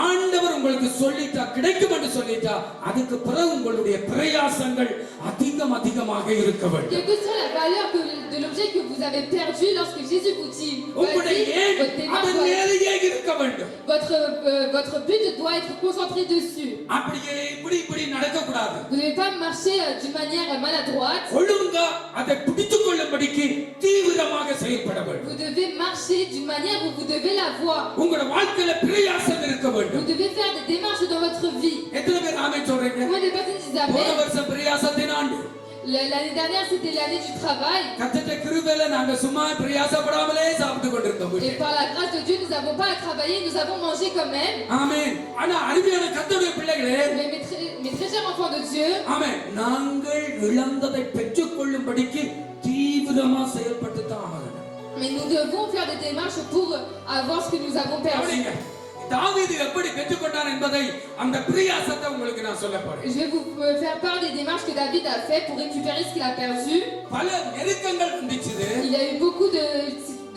ஆண்டவர் உங்களுக்கு சொல்லிட்டா கிடைக்கும் என்று சொல்லிட்டா அதுக்கு பிறகு உங்களுடைய பிரயாசங்கள் அதிகமாக இருக்க வேண்டும். Quelle que soit la valeur de l'objet que vous avez perdu, lorsque Jésus vous dit உங்களுடைய vas-y, votre démarche அதன் மேலேயே இருக்க வேண்டும். votre but doit être concentré dessus. அப்படியே இப்படி நடக்க கூடாது. Vous ne devez pas marcher d'une manière maladroite. ஒழுங்கா அதை பிடித்துக் கொள்ளும்படிக்கு தீவிரமாக செயல்பட வேண்டும். Vous devez marcher d'une manière où vous devez la voir. உங்களுடைய வாழ்க்கையில பிரயாசம் இருக்க Vous வேண்டும். devez faire des démarches dans votre vie. எத்தனை பேர் ஆமென் சொல்றீங்க? Combien de personnes disent போன amen? வருஷம் பிரயாசத்தின் ஆண்டு. L'année dernière, c'était l'année du travail. கர்த்தருடைய கிருபையில நாங்க சும்மா பிரயாசப்படாமலே சாப்பிட்டு கொண்டிருந்தோம். Et par la grâce de Dieu, nous n'avons pas à travailler, nous avons mangé quand même. ஆமென். ஆனா அருமையான கர்த்தருடைய பிள்ளைகளே, Mais très chers enfants de Dieu, ஆமென், நாங்கள் இழந்ததை பெற்றுக் கொள்ளும்படிக்கு தீவிரமா செயல்பட்டு தான் ஆகணும். mais nous devons faire des démarches pour avoir ce que nous avons perdu. தாவீது எப்படி பெற்றுக்கொண்டான் என்பதை அந்த பிரயாசத்தை உங்களுக்கு நான் சொல்ல போறேன். Je vais vous faire part des démarches que David a fait pour récupérer ce qu'il a perdu. பல நெருக்கங்கள் வந்துச்சு. Il y a eu beaucoup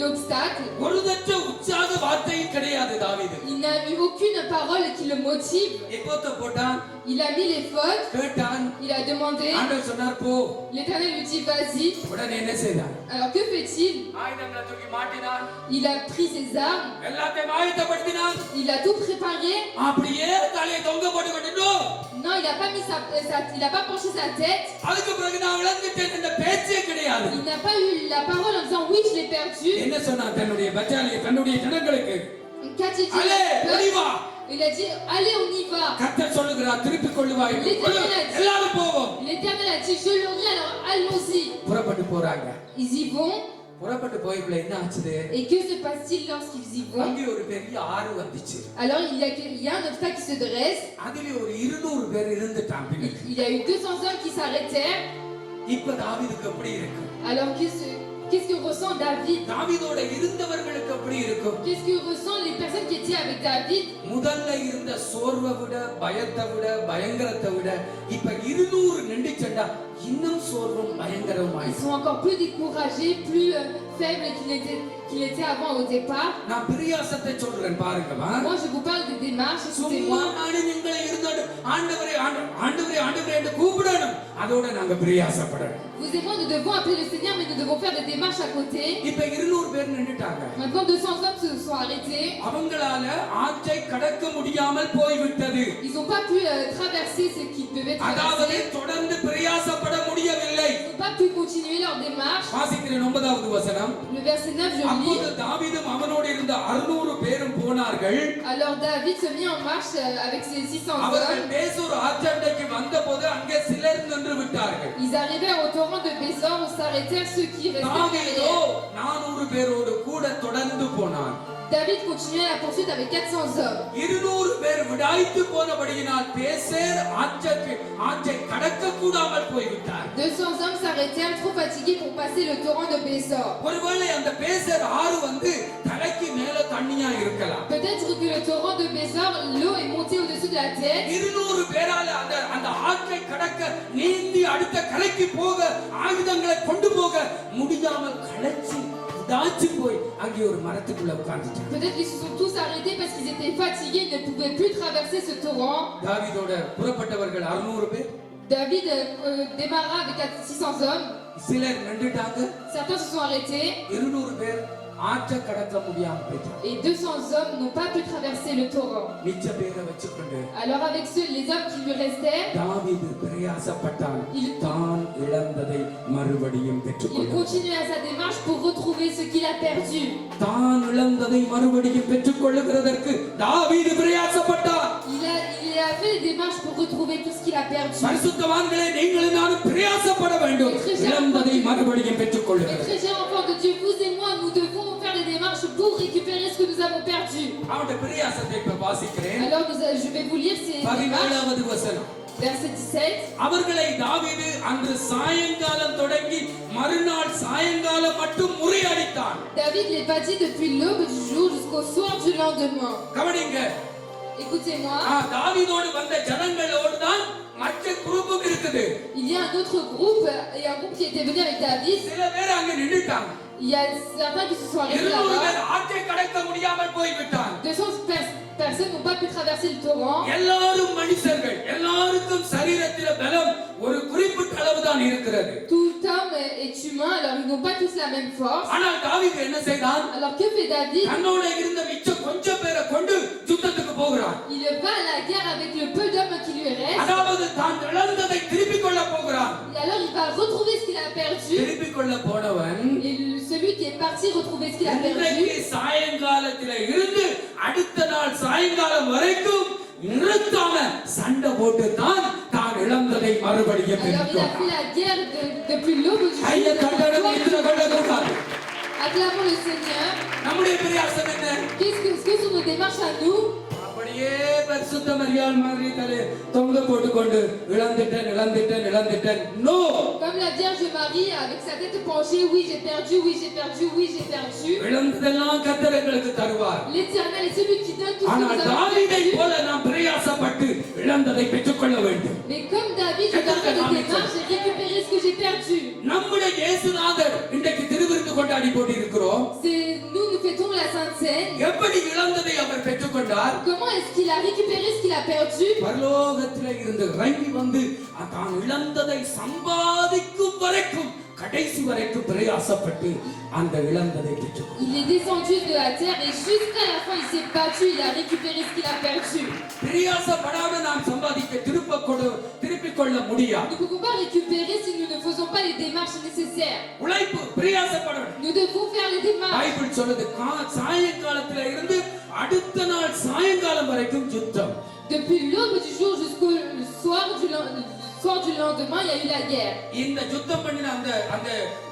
d'obstacles. ஒருதற்ற உற்சாக வார்த்தை கிடையாது தாவீது. Il n'a eu aucune parole qui le motive. எப்போத்த போட்டான்? Il a mis les fautes. கேட்டான். Il a demandé. ஆண்டவர் சொன்னார் போ. L'Éternel lui dit vas-y. உடனே என்ன செய்தான்? Alors que fait-il? ஆயுதங்களை தூக்கி மாட்டினான். Il a pris ses armes. எல்லாத்தையும் ஆயத்தப்படுத்தினான். Il a tout préparé. அப்படியே தலையை தொங்க போட்டு கொண்டு Non, il n'a pas mis il n'a pas penché sa tête. அதுக்கு பிறகு நான் இழந்துட்டேன் என்ற பேச்சே கிடையாது. Il n'a pas eu la parole en disant oui, je l'ai perdu. என்ன சொன்னா தன்னுடைய பச்சாலியை தன்னுடைய ஜனங்களுக்கு? Qu'a-t-il dit? allez, on y va. Il a dit allez, on y va. கர்த்தர் சொல்லுகிறார் திருப்பி கொள்ளுவாய். எல்லாரும் போவோம். L'Éternel a dit je l'aurai, alors allons-y. புறப்பட்டு போறாங்க. Ils y vont. புறப்பட்டு போய்க்குள்ள என்ன ஆச்சு? Et que se passe-t-il lorsqu'ils y vont? அங்கே ஒரு பெரிய ஆறு வந்துச்சு. Alors il y a un obstacle qui se dresse. அதிலே ஒரு 200 பேர் இருந்துட்டாங்க. Il y a eu 200 hommes qui s'arrêtèrent. இப்ப தாவீதுக்கு எப்படி இருக்கு? Alors qu'est-ce que ressent David? தாவீதோட இருந்தவர்களுக்கு எப்படி இருக்கும்? Qu'est-ce que ressent les personnes qui étaient avec David? முதல்ல இருந்த சோர்வை விட, பயத்தை விட, பயங்கரத்தை விட இப்ப 200 நின்னுச்சண்டா இன்னும் சோர்வும் பயங்கரமாய். Ils sont encore plus découragés, plus faible qu'il était avant au départ. நான் பிரியாசத்தை சொல்றேன் பாருங்கம்மா. Moi, je vous parle des démarches, சும்மா écoutez-moi. நீங்களே இருந்தாலும் ஆண்டவரே ஆண்டவரே ஆண்டவரே என்று கூப்பிடணும். அதோட நாங்க பிரியாசப்படணும். Vous et moi, nous devons appeler le Seigneur, mais nous devons faire des démarches à côté. இப்ப 200 பேர் நின்னுட்டாங்க. Maintenant, 200 hommes se sont arrêtés. அவங்களால ஆற்றை கடக்க முடியாமல் போய்விட்டது. Ils n'ont pas pu traverser ce qu'ils devaient அதாவது traverser. தொடர்ந்து பிரயாசப்பட முடியவில்லை. Ils n'ont pas pu continuer leur démarche. வாசிக்கிறேன் 9வது வசனம். Le verset 9, je அப்போது lis. தாவீதும் அவனோடு இருந்த 600 பேரும் போனார்கள். Alors David se mit en marche avec ses 600 அவர்கள் hommes. பேசூர் ஆற்றண்டைக்கு வந்தபோது அங்கே சிலர் நின்று விட்டார்கள். Ils arrivèrent au torrent de Bésor où s'arrêtèrent ceux qui restaient தாவீதோ derrière. 400 பேரோடு கூட தொடர்ந்து போனான். David continuait la poursuite avec 400 hommes. 200 பேர் விடாய்த்து போனபடியினால் பேசேர் ஆற்றை கடக்க கூடாமல் போய்விட்டார். 200 hommes s'arrêtèrent trop fatigués pour passer le torrent de Bésor. ஒருவேளை அந்த பேசேர் ஆறு வந்து தலைக்கு மேல தண்ணியா இருக்கலாம். Peut-être que le torrent de Bésor, l'eau est montée au-dessus de la tête. 200 பேரால அந்த ஆற்றை கடக்க நீந்தி அடுத்த கரைக்கு போக ஆயுதங்களை கொண்டு போக முடியாமல் களைச்சி தாச்சி போய் அங்கே ஒரு மரத்துக்குள்ள உட்கார்ந்துட்டாங்க. Peut-être qu'ils se sont tous arrêtés parce qu'ils étaient fatigués, ils ne pouvaient plus traverser ce torrent. தாவீதோட புறப்பட்டவர்கள் 600 பேர். David démarra avec 600 hommes. சிலர் நின்றுட்டாங்க. Certains se sont arrêtés 200 பேர் ஆற்றை கடக்க முடியாம போயிட்டாங்க. et 200 hommes n'ont pas pu traverser le torrent. மிச்ச பேரை வச்சுக்கொண்டு Alors avec les hommes qui lui restaient, தாவீது பிரயாசப்பட்டான். il தான் இழந்ததை மறுபடியும் பெற்றுக்கொள்ள. continuait à sa démarche pour retrouver ce qu'il a perdu. தான் இழந்ததை மறுபடியும் பெற்றுக்கொள்ளுகிறதற்கு தாவீது பிரயாசப்பட்டான். Il a fait des démarches pour retrouver tout ce qu'il a perdu. பரிசுத்தவான்களே, நீங்களும் நானும் பிரயாசப்பட வேண்டும். இழந்ததை மறுபடியும் Mes பெற்றுக்கொள்ளுகிறது. très chers enfants de Dieu, vous et moi, nous devons faire des démarches pour récupérer ce que nous avons perdu. அவனுடைய பிரயாசத்தை இப்ப வாசிக்கிறேன். Alors je vais vous lire ces démarches. 17வது வசனம். Verset 17. அவர்களை தாவீது அன்று சாயங்காலம் தொடங்கி மறுநாள் சாயங்காலம் மட்டும் முறியடித்தான். David les battit depuis l'aube du jour jusqu'au soir du lendemain. கவனிங்க. Écoutez-moi. தாவீதோடு வந்த ஜனங்களோடு தான் மற்ற குரூப்பும் இருக்குது. Il y a un autre groupe et un groupe qui était venu avec David. சில பேர் அங்க நின்னுட்டாங்க. Il y a certains qui se sont arrêtés 200 பேர் là-bas. ஆற்றை கடக்க முடியாமல் போய்விட்டான். 200 personnes n'ont pas pu traverser le torrent. எல்லாரும் மனுஷர்கள், எல்லாருக்கும் சரீரத்தில பலம் ஒரு குறிப்பிட்ட அளவு தான் இருக்கிறது. Tout homme est humain, alors ils n'ont pas tous la même force. ஆனால் தாவீது என்ன செய்தான்? Alors que fait David? தன்னோட இருந்த மிச்சம் கொஞ்சம் பேரை கொண்டு யுத்தத்துக்கு போகிறான். Il va à la guerre avec le peu d'hommes qui lui reste. அதாவது தான் இழந்ததை திருப்பிக் கொள்ள போகிறான். Et alors il va retrouver ce qu'il a perdu. திருப்பிக் கொள்ள போனவன் Et celui qui est parti retrouver ce qu'il a perdu. இன்றைக்கு சாயங்காலத்தில இருந்து அடுத்த நாள் சாயங்காலம் வரைக்கும் நிறுத்தாம சண்டை போட்டு தான் இழந்ததை மறுபடியும் Alors il a பெற்றுக்கொண்டான். fait la guerre depuis l'aube du கையை jour. தட்டணும் என்று கொள்ளக்கூடாது. Acclamons le Seigneur. நம்முடைய பிரயாசம் என்ன? Ce que sont nos démarches à nous? அப்படியே பரிசுத்த மரியாள் மாதிரி தலை தொங்க போட்டுக்கொண்டு இழந்துட்டேன். No. Comme la Vierge Marie avec sa tête penchée, oui j'ai perdu, oui j'ai perdu, oui j'ai perdu. இழந்ததெல்லாம் கர்த்தர் எங்களுக்கு தருவார். L'Éternel est celui qui donne tout ce que ஆனால் nous avons தாவீதை perdu. போல நாம் பிரயாசப்பட்டு இழந்ததை பெற்றுக்கொள்ள வேண்டும். Mais comme David, je dois faire des démarches et récupérer ce que j'ai perdu. நம்முடைய இயேசுநாதர் இன்றைக்கு திருவிருந்து கொண்டாடி போட்டிருக்கிறோம். Nous fêtons la Sainte Seine. எப்படி இழந்ததை அவர் பெற்றுக்கொண்டார்? Comment est-ce qu'il a récupéré ce qu'il a perdu? பரலோகத்திலே இருந்து இறங்கி வந்து தான் இழந்ததை சம்பாதிக்கும் வரைக்கும் கடைசி வரைக்கும் பிரயாசப்பட்டு அந்த இழந்ததை பெற்றுக்கொண்டார். Il est descendu de la terre et jusqu'à la fin il s'est battu, il a récupéré ce qu'il a perdu. பிரயாசப்படாம நாம் சம்பாதிக்க திருப்பிக் கொள்ள முடியாது. Nous ne pouvons pas récupérer si nous ne faisons pas les démarches nécessaires. உழைப்பு பிரயாசப்படணும். Nous devons faire les démarches. Bible சொல்லுது சாயங்காலத்தில இருந்து அடுத்த நாள் சாயங்காலம் வரைக்கும் யுத்தம். Depuis l'aube du jour jusqu'au soir du lendemain, il y a eu la guerre. இந்த யுத்தம் பண்ணின அந்த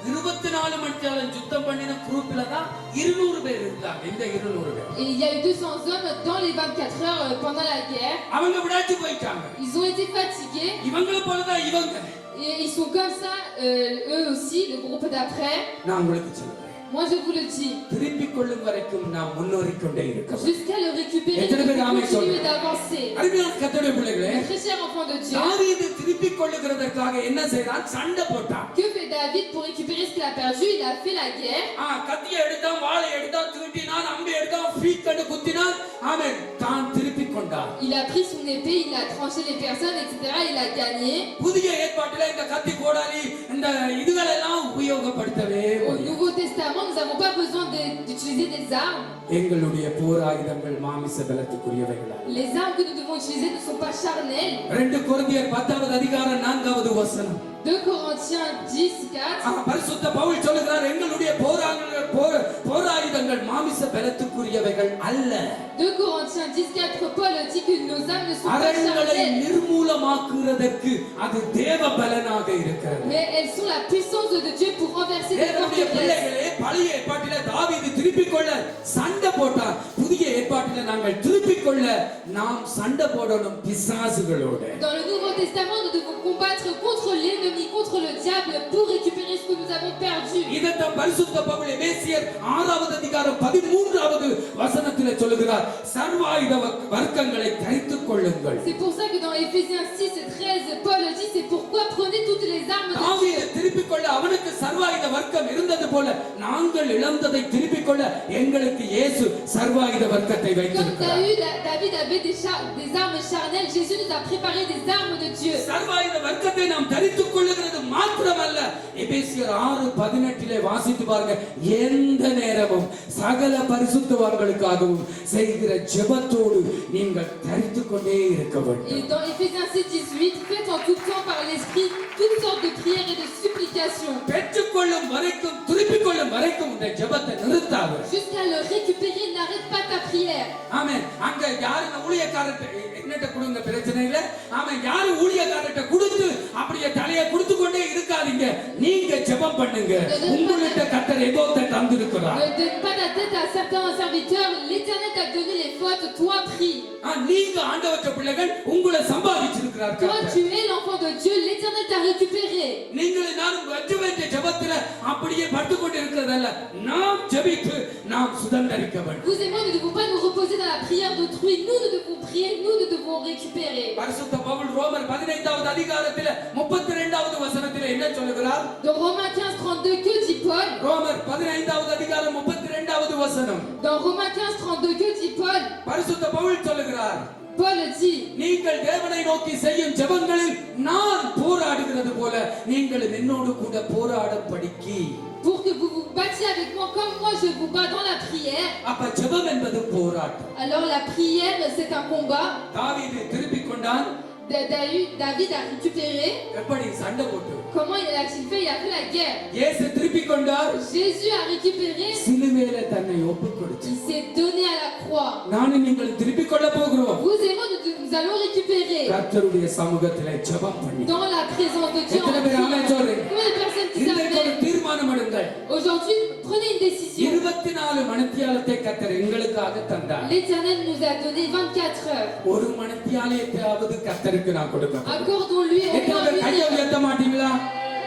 24 மணி நேரம் யுத்தம் பண்ணின குரூப்ல தான் 200 பேர் இருந்தாங்க. இந்த 200 பேர். Et il y a eu 200 hommes dans les 24 heures pendant la guerre. அவங்க விடாச்சு போயிட்டாங்க. Ils ont été fatigués. இவங்கள போல தான் இவங்க. Et ils sont comme ça, eux aussi, le groupe d'après. நான் உங்களுக்கு சொல்றேன். Moi je vous le dis. திருப்பிக் கொள்ளும் வரைக்கும் நாம் முன்னேறிக்கொண்டே இருக்கோம். Jusqu'à le récupérer, nous devons continuer d'avancer. அருமையான கர்த்தருடைய பிள்ளைகளே, Mes très chers enfants de Dieu. தாவீது திருப்பிக் கொள்ளுகிறதற்காக என்ன செய்தான்? சண்டை போட்டான். Que fait David pour récupérer ce qu'il a perdu? Il a fait la guerre. கத்தியை எடுத்தான், வாளை எடுத்தான், தூண்டினான், அம்பை எடுத்தான், ஃபீட் கண்டு குத்தினான். ஆமென். தான் திருப்பி கொண்டான். Il a pris son épée, il a tranché les personnes, etc. Il a gagné. புதிய ஏற்பாட்டிலே இந்த கத்தி கோடாலி இந்த இதுகளெல்லாம் உபயோகப்படுத்தவே Au Nouveau Testament, nous n'avons pas besoin d'utiliser des armes. எங்களுடைய போராயுதங்கள் மாமிச பலத்துக்குரியவைகள். Les armes que nous devons utiliser ne sont pas charnelles. 2 கொரிந்தியர் 10வது அதிகாரம் 4வது வசனம். 2 Corinthiens 10:4. பரிசுத்த பவுல் சொல்லுகிறார், எங்களுடைய போராயுதங்கள் மாமிச பலத்துக்குரியவைகள் அல்ல. 2 Corinthiens 10:4, Paul dit que nos âmes ne sont pas அரண்களை charnelles. நிர்மூலமாக்குறதற்கு அது தேவ பலனாக இருக்கிறது. Mais elles sont la puissance de Dieu pour renverser les தேவனுடைய forteresses. பிள்ளைகளே, பழைய ஏற்பாட்டிலே தாவீது திருப்பிக் கொள்ள சண்டை போட்டார். புதிய ஏற்பாட்டிலே நாங்கள் திருப்பிக் கொள்ள நாம் சண்டை போடணும் பிசாசுகளோடு. Dans le Nouveau Testament, nous devons combattre contre l'ennemi, contre le diable pour récupérer ce que nous avons perdu. இதத்தான் பரிசுத்த பவுல் எபேசியர் 6வது அதிகாரம் 13வது வசனத்திலே சொல்லுகிறார், சர்வாயுத வர்க்கங்களை தரித்துக் கொள்ளுங்கள். C'est pour ça que dans Éphésiens 6:13, Paul dit, c'est pourquoi prenez toutes les armes de Dieu. தாவீது திருப்பிக் கொள்ள அவனுக்கு சர்வாயுத வர்க்கம் இருந்தது போல நாங்கள் இழந்ததை திருப்பிக் கொள்ள எங்களுக்கு இயேசு சர்வாயுத வர்க்கத்தை Comme வைத்திருக்கிறார். David avait des armes charnelles, Jésus nous a préparé des armes de Dieu. சர்வாயுத வர்க்கத்தை நாம் தரித்துக் கொள்ளுகிறது மாத்திரமல்ல, எபேசியர் 6:18 வாசித்து பாருங்க, எந்த நேரமும் சகல பரிசுத்தவான்களுக்காகவும் செய்கிற ஜெபத்தோடு நீங்கள் தரித்துக் கொண்டே இருக்க வேண்டும். Et dans Éphésiens 6:18, faites en tout temps par l'Esprit toutes sortes de prières et de supplications. பெற்றுக்கொள்ளும் வரைக்கும் திருப்பிக் கொள்ளும் வரைக்கும் இந்த ஜெபத்தை நிறுத்தாது. Jusqu'à le récupérer, n'arrête pas ta prière. ஆமென். அங்க யாருங்க ஊழியக்காரர்ட்ட என்னட்ட கொடுங்க பிரச்சனை இல்ல. ஆமென். யாரு ஊழியக்காரர்ட்ட கொடுத்து அப்படியே தலையை கொடுத்து கொண்டே இருக்காதீங்க. நீங்க ஜெபம் பண்ணுங்க. உங்கள்ட்ட கர்த்தர் எபோத்தை தந்திருக்கிறார். Ne donne pas ta tête à certains serviteurs. L'Éternel t'a donné les fautes, toi prie. நீங்க ஆண்டவருடைய பிள்ளைகள், உங்களை சம்பாதிச்சிருக்கிறார் Toi கர்த்தர். tu es l'enfant de Dieu, l'Éternel t'a récupéré. நீங்கள் நானும் வஜ்ஜவேற்ற ஜெபத்துல அப்படியே பட்டுக்கொண்டு இருக்கிறதல்ல, நாம் ஜெபித்து நாம் சுதந்தரிக்க வேண்டும். Vous et moi, nous ne devons pas nous reposer dans la prière d'autrui. Nous devons prier, nous devons récupérer. பரிசுத்த பவுல் ரோமர் 15வது அதிகாரத்திலே 32வது வசனத்திலே என்ன சொல்லுகிறார்? Dans Romains 15:32, que dit Paul? ரோமர் 15வது அதிகாரம் 32வது வசனம். Dans Romains 15:32, que dit Paul? பரிசுத்த பவுல் சொல்லுகிறார், Paul dit, நீங்கள் தேவனை நோக்கி செய்யும் ஜெபங்களில் நான் போராடுகிறது போல நீங்கள் என்னோடு கூட போராடும்படிக்கு. pour que vous vous battiez avec moi comme moi je vous bats dans la prière. அப்ப ஜெபம் என்பது போராட்டம். Alors la prière, c'est un combat. தாவீது திருப்பிக் கொண்டான். David a récupéré. எப்படி? சண்டை போட்டு. Comment a-t-il fait? Il a fait la guerre. இயேசு திருப்பிக் கொண்டார். Jésus a récupéré. சிலுவையிலே தன்னை ஒப்புக் கொடுத்தார். Il s'est donné à la croix. நானும் நீங்கள் திருப்பிக் கொள்ள போகிறோம். Vous et moi, nous allons récupérer. கர்த்தருடைய சமூகத்திலே ஜெபம் பண்ணி. Dans la présence de Dieu. எத்தனை பேர் ஆமென் சொல்றீங்க? Combien de personnes qui இன்றைக்கு ஒரு s'appellent? தீர்மானம் எடுங்கள். Aujourd'hui, prenez une décision. 24 மணித்தியாலத்தை கர்த்தர் எங்களுக்காக தந்தார். L'Éternel nous a donné 24 heures. ஒரு மணித்தியாலத்தையாவது கர்த்தருக்கு நான் கொடுப்பேன். Accordons-lui au எத்தனை moins பேர் une கையை heure. உயர்த்த மாட்டீங்களா?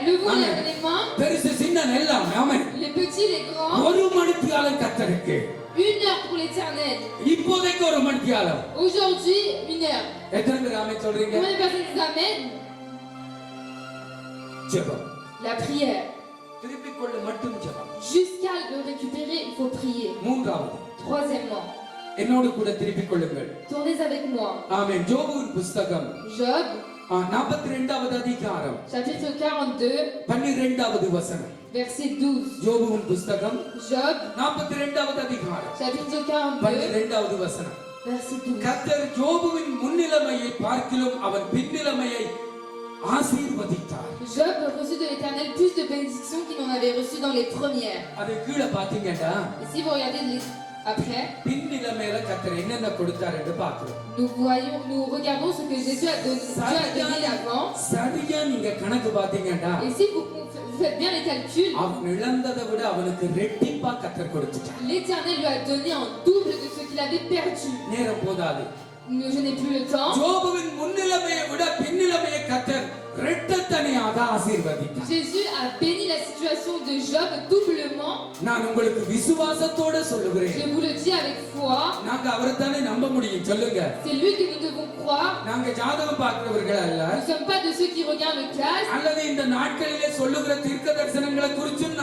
Levons Amen. les mains. பெருசு சின்ன எல்லாம் ஆமென். Les petits, les grands. ஒரு மணித்தியாலம் கர்த்தருக்கு. 1 heure pour l'Éternel. இப்போதைக்கு ஒரு மணித்தியாலம். Aujourd'hui, 1 heure. எத்தனை பேர் ஆமென் சொல்றீங்க? Combien de personnes nous amènent? ஜெபம். La prière. திருப்பிக் கொள்ள மட்டும் ஜெபம். Jusqu'à le récupérer, il faut prier. மூன்றாவது, Troisièmement, என்னோடு கூட திருப்பிக் கொள்ளுங்கள். tournez avec moi. ஆமென். யோபுவின் புத்தகம் Job, 42வது அதிகாரம் chapitre 42, 12வது வசனம். verset 12. யோபுவின் புத்தகம் Job, 42வது அதிகாரம் chapitre 42, 12வது வசனம். verset 12. கர்த்தர் யோபுவின் முன்னிலைமையை பார்க்கிலும் அவன் பின்னிலைமையை ஆசீர்வதித்தார். Job reçut de l'Éternel plus de bénédictions qu'il n'en avait reçu dans les premières. அது கீழே பாத்தீங்கன்னா Et si vous regardez après, பின்னிலைமையில கர்த்தர் என்னென்ன கொடுத்தார் என்று பார்க்கிறோம். nous regardons ce que Jésus a donné, Dieu a donné avant. சரியா நீங்க கணக்கு பாத்தீங்கன்னா Et si vous faites bien les calculs, அவன் இழந்ததை விட அவனுக்கு ரெட்டிப்பா கர்த்தர் கொடுத்துட்டார். l'Éternel lui a donné en double de ce qu'il avait perdu. நேரம் போதாது. Je n'ai plus le temps. யோபுவின் முன்னிலைமையை விட பின்னிலைமையை கர்த்தர் இரட்டத்தனையாக ஆசீர்வதித்தார். Jésus a béni la situation de Job doublement. நான் உங்களுக்கு விசுவாசத்தோட சொல்லுகிறேன். Je vous le dis avec foi. நாங்க அவரைத்தானே நம்ப முடியும், சொல்லுங்க. C'est lui que nous devons croire. நாங்க ஜாதகம் பார்க்கிறவர்கள் அல்ல. Nous ne sommes pas de ceux qui regardent le classe. அல்லது இந்த நாட்களிலே சொல்லுகிற தீர்க்க தரிசனங்களை குறித்தும்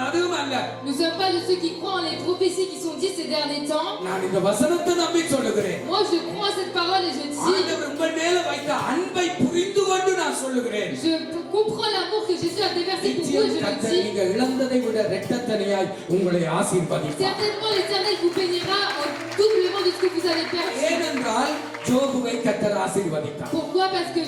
அதுவும் அல்ல. Nous ne sommes pas de ceux qui croient en les prophéties qui sont dites ces derniers temps. நான் இந்த வசனத்தை நம்பி சொல்லுகிறேன். Moi, je crois à cette parole et je dis, ஆண்டவர் உங்கள் மேல வைத்த அன்பை புரிந்து கொண்டு நான் சொல்லுகிறேன். je comprends l'amour que Jésus a déversé pour vous et je le dis. நீங்க இழந்ததை விட இரட்டத்தனையாய் உங்களை ஆசீர்வதிப்பார். Certainement l'Éternel vous bénira en doublement de ce que vous avez perdu. ஏனென்றால் ஜோபுவை கர்த்தர் ஆசீர்வதித்தார். Pourquoi? Parce que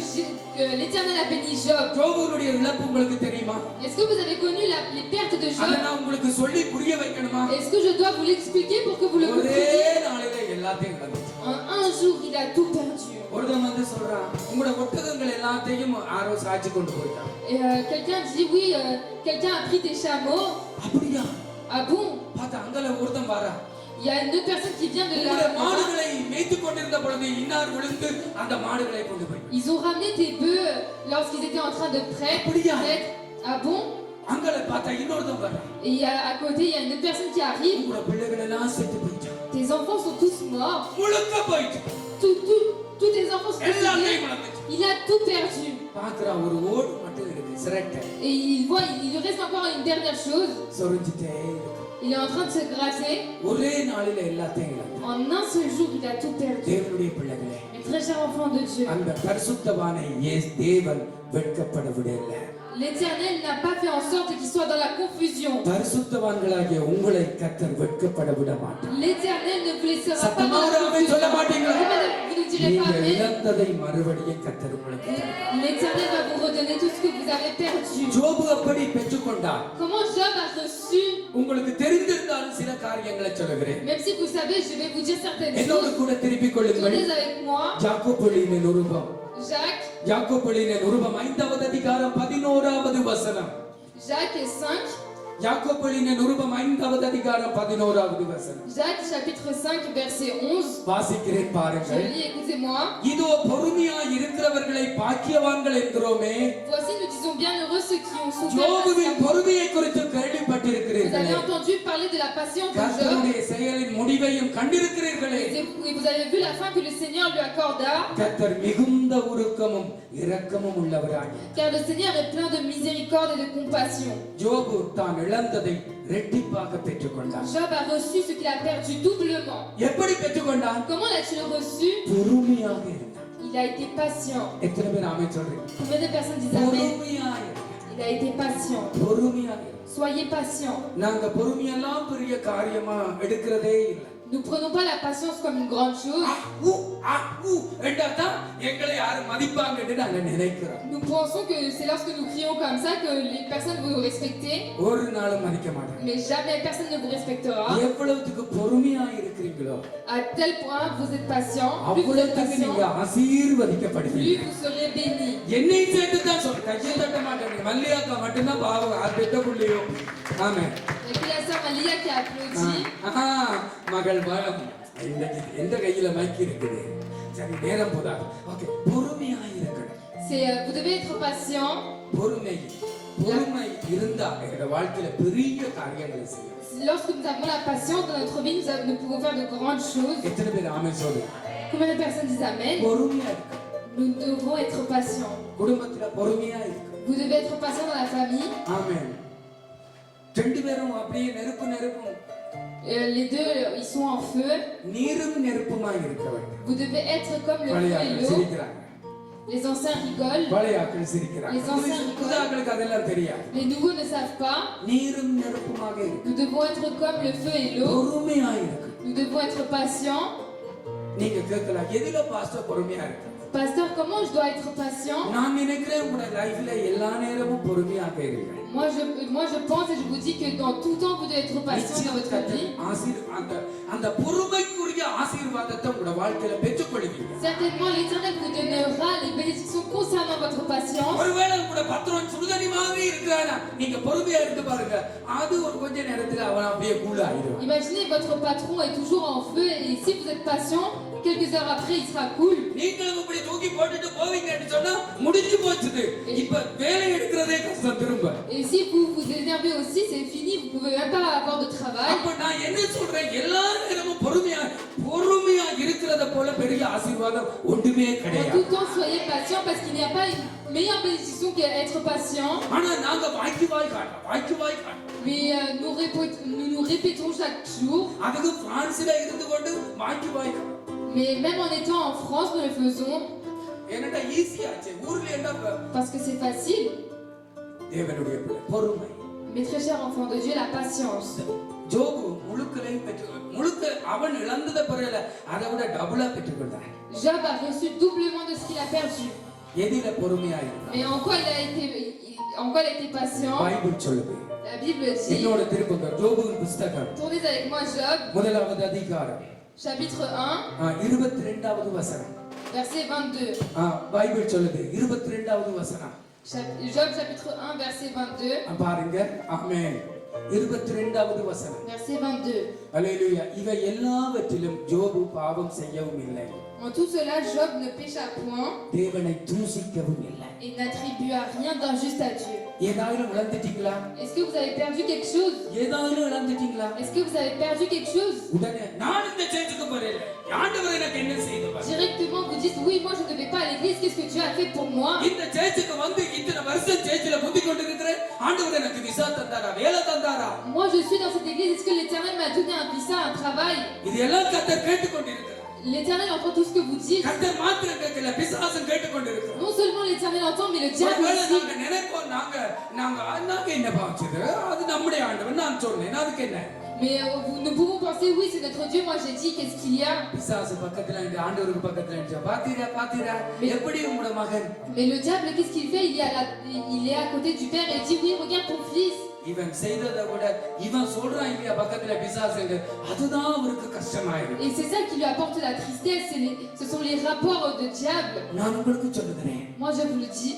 l'Éternel a béni Job. ஜோபுவுடைய இழப்பு உங்களுக்கு தெரியுமா? Est-ce que vous avez connu les pertes de அதை Job? நான் உங்களுக்கு சொல்லி புரிய வைக்கணுமா? Est-ce que je dois vous l'expliquer pour que vous le ஒரே compreniez? நாளிலே எல்லாத்தையும் இழந்துட்டார். En un jour, il a tout perdu. ஒருத்தன் வந்து சொல்றான், உங்களோட ஒட்டகங்கள் எல்லாத்தையும் யாரோ சாட்சி கொண்டு போயிட்டான். Et quelqu'un dit, oui, quelqu'un a pris tes chameaux. அப்படியா? Ah bon? பார்த்தா அங்கல ஒருத்தன் வரா. Il y a une autre personne qui vient de உங்களுடைய là. மாடுகளை மேய்த்துக் கொண்டிருந்த பொழுது இன்னார் விழுந்து அந்த மாடுகளை கொண்டு போய். Ils ont ramené tes bœufs lorsqu'ils étaient en train de prêtre. அப்படியா? Ah bon? அங்கல பார்த்தா இன்னொருத்தன் வரா. Et à côté, il y a une autre personne qui arrive. உங்களோட பிள்ளைகள் எல்லாம் செத்து போயிட்டான். Tes enfants sont tous morts. முழுக்க போயிட்டான். Tous tes enfants sont எல்லாத்தையும் décédés. இழந்துட்டான். Il a tout perdu. பாக்குறா ஒரு ஓடு மட்டும் இருக்கு, சிரட்டை. Et il voit, il lui reste encore une dernière chose. சொரிஞ்சிட்டே இருக்கு. Il est en train de se gratter. ஒரே நாளில எல்லாத்தையும் இழந்தான். En un seul jour, il a tout perdu. தேவனுடைய பிள்ளைகளே, Mes très chers enfants de Dieu, அந்த பரிசுத்தவானை தேவன் வெட்கப்பட விடல. l'Éternel n'a pas fait en sorte qu'il soit dans la confusion. பரிசுத்தவான்களாகிய உங்களை கர்த்தர் வெட்கப்பட விட மாட்டார். L'Éternel ne vous laissera pas சத்தமா dans la ஒரு ஆமென் சொல்ல confusion. மாட்டீங்களா? Vous ne direz pas நீங்கள் Amen. இழந்ததை மறுபடியும் கர்த்தர் உங்களுக்கு தருவார். L'Éternel va vous redonner tout ce que vous avez perdu. ஜோபு அப்படி பெற்றுக்கொண்டார். Comment Job a reçu? உங்களுக்கு தெரிந்திருந்தாலும் சில காரியங்களை சொல்லுகிறேன். Même si vous savez, je vais vous dire certaines என்னோடு choses. கூட திருப்பிக் கொள்ளுங்கள். Tournez avec moi. யாக்கோபுவின் நிருபம், Jacques, யாக்கோபுவின் நிருபம் 5வது அதிகாரம் 11வது வசனம். Jacques 5. யாக்கோபுவின் நிருபம் 5வது அதிகாரம் 11வது வசனம். Jacques chapitre 5 verset 11. வாசிக்கிறேன் Je பாருங்கள். lis, écoutez-moi. இதோ பொறுமையாய் இருக்கிறவர்களை பாக்கியவான்கள் என்கிறோமே. Voici, nous disons bienheureux ceux qui ont souffert. ஜோபுவின் பொறுமையை குறித்து Vous கேள்விப்பட்டிருக்கிறீர்களே. avez entendu parler de la patience de Job. கர்த்தருடைய செயலின் முடிவையும் கண்டிருக்கிறீர்களே. Et vous avez vu la fin que le Seigneur lui accorda. கர்த்தர் மிகுந்த உருக்கமும் இரக்கமும் உள்ளவராய். Car le Seigneur est plein de miséricorde et de compassion. ஜோபு தான் இழந்ததை இரட்டிப்பாக பெற்றுக்கொண்டார். Job a reçu ce qu'il a perdu doublement. எப்படி பெற்றுக்கொண்டார்? Comment l'a-t-il reçu? பொறுமையாக இருந்தார். Il a été patient. எத்தனை பேர் ஆமென் சொல்றீங்க? Combien de personnes disent Amen? பொறுமையாக இருந்தார். Il a été patient. பொறுமையாக இருந்தார். Soyez patient. நாங்க பொறுமையெல்லாம் பெரிய காரியமா எடுக்கிறதே இல்லை. Nous prenons pas la patience comme une grande chose. என்றாதான் எங்களை யாரும் மதிப்பாங்கன்னு நாங்க நினைக்கிறோம். Nous pensons que c'est lorsque nous crions comme ça que les personnes vont nous respecter. ஒரு நாளும் மதிக்க மாட்டாங்க. Mais jamais personne ne vous respectera. எவ்வளவுக்கு பொறுமையா இருக்கிறீங்களோ À tel point vous êtes patient, plus vous êtes அவ்வளவுக்கு நீங்க patient, ஆசீர்வதிக்கப்படுவீங்க. plus vous serez béni. என்னை சேர்த்து தான் சொல்றேன், கையை தட்ட மாட்டேங்க. மல்லியாக்கா மட்டும்தான் பாவம், அது பெத்த புள்ளியோ. ஆமென். Et puis la sœur Malia qui a applaudi. ஆஹா, மகள் வரம். எந்த கையில மைக் இருக்குது? சரி, நேரம் போதாது. ஓகே, பொறுமையா இருக்கணும். C'est vous devez être patient. பொறுமை இருந்தா எங்க வாழ்க்கையில பெரிய காரியங்களை செய்யும். Lorsque nous avons la patience dans notre vie, nous pouvons faire de grandes choses. எத்தனை பேர் ஆமென் சொல்லுங்க? Combien de personnes disent Amen? பொறுமையா இருக்கணும். Nous devons être patients. குடும்பத்துல பொறுமையா இருக்கணும். Vous devez être patient dans la famille. ஆமென். ரெண்டு பேரும் அப்படியே நெருப்பும் Les deux, ils sont en feu. நீரும் நெருப்புமா இருக்க வேண்டும். Vous devez être comme le feu et பழையாக்கள் l'eau. சிரிக்கிறாங்க. Les anciens rigolent. பழையாக்கள் சிரிக்கிறாங்க. Les anciens புதாக்களுக்கு அதெல்லாம் தெரியாது. Les nouveaux ne savent pas. நீரும் நெருப்புமாக இருக்கு. Nous devons être comme le feu et l'eau. பொறுமையா இருக்கு. Nous devons être patients. நீங்க கேட்கலாம், எதுல பாஸ்டர் பொறுமையா இருக்கு? Pasteur, comment je dois être patient? நான் நினைக்கிறேன் உங்க லைஃப்ல எல்லா நேரமும் பொறுமையாக இருங்க. Moi je pense et je vous dis que dans tout temps vous devez être patient dans votre vie. அந்த பொறுமைக்குரிய ஆசீர்வாதம் ஆசீர்வாதத்தை உங்க வாழ்க்கையில பெற்றுக்கொள்வீங்க. Certainement, l'Éternel vous donnera les bénédictions concernant votre patience. ஒருவேளை உங்க பத்திரம் சுடுதண்ணி மாதிரி இருக்கிறானா நீங்க பொறுமையா இருந்து பாருங்க, அது ஒரு கொஞ்ச நேரத்துல அவன் அப்படியே கூல் ஆயிடும். Imaginez votre patron est toujours en feu et si vous êtes patient, quelques heures après il sera cool. நீங்களும் இப்படி தூக்கி போட்டுட்டு போவீங்கன்னு சொன்னா முடிஞ்சு போச்சுது. இப்ப வேலை எடுக்கிறதே கஷ்டம் திரும்ப. Et si vous vous énervez aussi, c'est fini, vous pouvez même pas avoir de travail. அப்ப நான் என்ன சொல்றேன், எல்லா நேரமும் பொறுமையா இருக்கிறத போல பெரிய ஆசீர்வாதம் ஒன்றுமே En கிடையாது. tout temps, soyez patient parce qu'il n'y a pas une meilleure bénédiction qu'être patient. ஆனா நாங்க வாய்க்கு வாய் காட்டுறோம். Mais nous nous répétons chaque jour. அதுக்கு பிரான்ஸ்ல இருந்து கொண்டு வாய்க்கு வாய் காட்டுறோம். Mais même en étant en France, nous le faisons என்னடா ஈஸியாச்சு, ஊர்ல என்ன parce que c'est facile. தேவனுடைய பிள்ளை பொறுமை. Mes très chers enfants de Dieu, la patience. ஜோபு முழுக்க அவன் இழந்ததை பிறகு அதை விட டபுளா பெற்றுக்கொண்டான். Job a reçu doublement de ce qu'il a perdu. எதில பொறுமையா இருந்தான்? Mais en quoi il a été patient? Bible சொல்லுது. La Bible dit. என்னோட திருப்புங்க ஜோபுவின் புத்தகம். Tournez avec moi Job. முதலாவது அதிகாரம். Chapitre 1. 22வது வசனம். Verset 22. பைபிள் சொல்லுது 22வது வசனம். Job chapitre 1 verset 22. பாருங்க. ஆமென். 22வது வசனம். Verset 22. அல்லேலூயா. இவை எல்லாவற்றிலும் ஜோபு பாவம் செய்யவும் இல்லை. En tout cela, Job ne pécha point. தேவனை தூஷிக்கவும் இல்லை. Il n'attribua rien d'injuste à Dieu. ஏதாவது இழந்துட்டீங்களா? Est-ce que vous avez perdu quelque chose? ஏதாவது இழந்துட்டீங்களா? Est-ce que vous avez perdu quelque chose? உடனே நான் இந்த சேர்ச்சுக்கு போறேன், ஆண்டவர் எனக்கு என்ன செய்தார்? Directement vous dites oui, moi je ne vais pas à l'église, qu'est-ce que Dieu a fait pour moi? இந்த சேர்ச்சுக்கு வந்து இத்தனை வருஷம் சேர்ச்சில முந்தி கொண்டு இருக்கிறேன், ஆண்டவர் எனக்கு விசா தந்தாரா, வேலை தந்தாரா? Moi je suis dans cette église, est-ce que l'Éternel m'a donné un visa, un travail? இது எல்லாம் கர்த்தர் கேட்டுக்கொண்டிருக்கிறார். L'Éternel entend tout ce que vous dites. கர்த்தர் மாத்திரம் கேட்கல, பிசாசன் கேட்டுக்கொண்டிருக்கிறார். Non seulement l'Éternel entend, mais le diable aussi. நாங்க நினைப்போம், நாங்க என்ன பாவச்சது, அது நம்முடைய ஆண்டவர், நான் சொன்னேன், அதுக்கு என்ன? Mais nous pouvons penser oui, c'est notre Dieu, moi j'ai dit, qu'est-ce qu'il y a? பிசாசு பக்கத்துல இருந்து ஆண்டவருக்கு பக்கத்துல இருந்து பாத்தீரா எப்படி உங்க மகன்? Mais le diable, qu'est-ce qu'il fait? Il est à côté du père et il dit oui, regarde ton fils. இவன் செய்ததை விட இவன் சொல்றான் இல்லையா பக்கத்துல பிசாசுங்க, அதுதான் அவருக்கு கஷ்டமாயிருக்கு. Et c'est ça qui lui apporte la tristesse, ce sont les rapports de diable. நான் உங்களுக்கு சொல்லுகிறேன். Moi je vous le dis,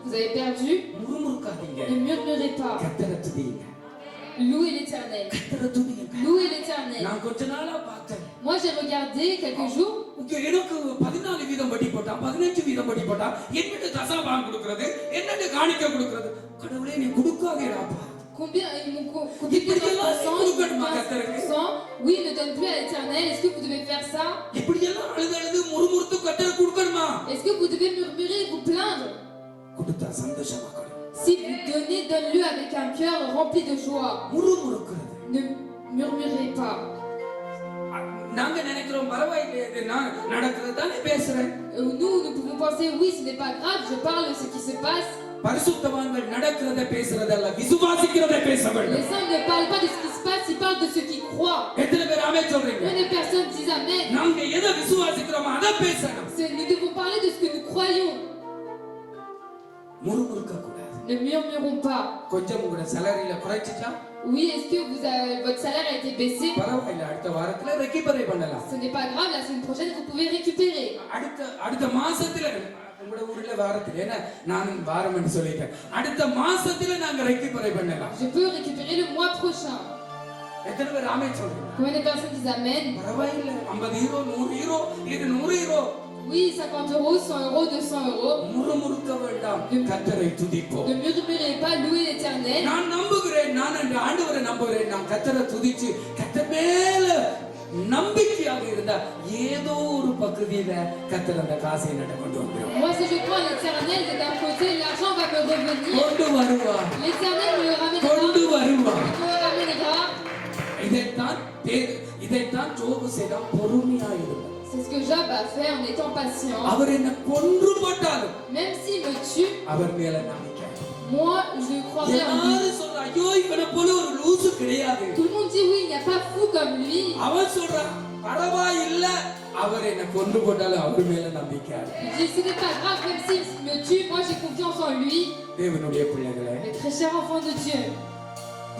vous avez perdu, முறுமுறுக்காதீங்க. ne murmurez pas. கர்த்தரை துதிங்க. Louez l'Éternel. கர்த்தரை துதிங்க. Louez l'Éternel. நான் கொஞ்ச நாளா பார்த்தேன். Moi j'ai regardé quelques jours. எனக்கு 14 வீதம் வட்டி போட்டான், 15 வீதம் வட்டி போட்டான். என்னட்டு தசமபாகம் கொடுக்கிறது, என்னட்டு காணிக்க கொடுக்கிறது. கடவுளே நீ கொடுக்காதேடாப்பா. Combien ils m'ont coupé 15%, oui, ne donne plus à l'Éternel. Est-ce que vous devez faire ça? இப்படி எல்லாம் அழுது முறுமுறுத்து கர்த்தரை கொடுக்கணுமா? Est-ce que vous devez murmurer et vous plaindre? கொடுத்தா சந்தோஷமா கொடு. Si vous donnez, donne-le avec un cœur rempli de joie. முறுமுறுக்கிறது. Ne murmurez pas. நாங்க நினைக்கிறோம் பரவாயில்லை, இது நான் நடக்கிறது தானே பேசுறேன். Nous pouvons penser oui, ce n'est pas grave, je parle de ce qui se passe. பரிசுத்தவான்கள் நடக்கிறதை பேசுறதல்ல, விசுவாசிக்கிறதை பேச வேண்டும். Les saints ne parlent pas de ce qui se passe, ils parlent de ceux qui croient. எத்தனை பேர் ஆமென் சொல்றீங்க? Combien de personnes disent amen? நாங்க எதை விசுவாசிக்கிறோமோ அதை பேசணும். Nous devons parler de ce que nous croyons. முறுமுறுக்க கூடாது. Ne murmurons pas. கொஞ்சம் உங்க salary-ல குறைச்சிட்டா? Oui, est-ce que votre salaire a été baissé? பரவாயில்லை, அடுத்த வாரத்துல ரெக்கவரி பண்ணலாம். Ce n'est pas grave, la semaine prochaine vous pouvez récupérer. அடுத்த மாசத்துல உங்க ஊர்ல வாரத்துல என்ன நான் வாரம் என்று சொல்லிட்டேன். அடுத்த மாசத்துல நாங்க ரெக்கவரி பண்ணலாம். Je peux récupérer le mois prochain. எத்தனை பேர் ஆமென் சொல்றீங்க? Combien de personnes disent amen? பரவாயில்லை, 50 யூரோ 100 யூரோ இது 100 euro. Oui, 50 euros, 100 euros, 200 euros. முறுமுறுக்க வேண்டாம், கர்த்தரை துதிப்போம். Ne murmurez pas, louez l'Éternel. நான் நம்புகிறேன், நான் அந்த ஆண்டவரை நம்புகிறேன். நான் கர்த்தரை துதிச்சு கர்த்தர் மேல நம்பிக்கையாக இருந்தா ஏதோ ஒரு பகுதியில கர்த்தர் அந்த காசை நட கொண்டு வந்துருவார். Moi, si je crois en l'Éternel, d'un côté, l'argent va me revenir. கொண்டு வருவார். L'Éternel me le ramènera. கொண்டு வருவார். Il me le ramènera. இதைத்தான் ஜோபு செய்தான், பொறுமையா இருந்தார். C'est ce que Job a fait en étant patient. அவர் என்ன கொன்று போட்டாலும் Même s'il me tue, அவர் மேல நம்பிக்கை. moi, je croirai en lui. எல்லாரும் சொல்றா, ஐயோ இவனை போல ஒரு லூசு கிடையாது. Tout le monde dit oui, il n'y a pas fou comme lui. அவன் சொல்றான், பரவாயில்லை, அவர் என்ன கொன்று போட்டாலும் அவர் மேல நம்பிக்கை. Il dit ce n'est pas grave, même s'il me tue, moi j'ai confiance en lui. தேவனுடைய பிள்ளைகளே, Les très chers enfants de Dieu.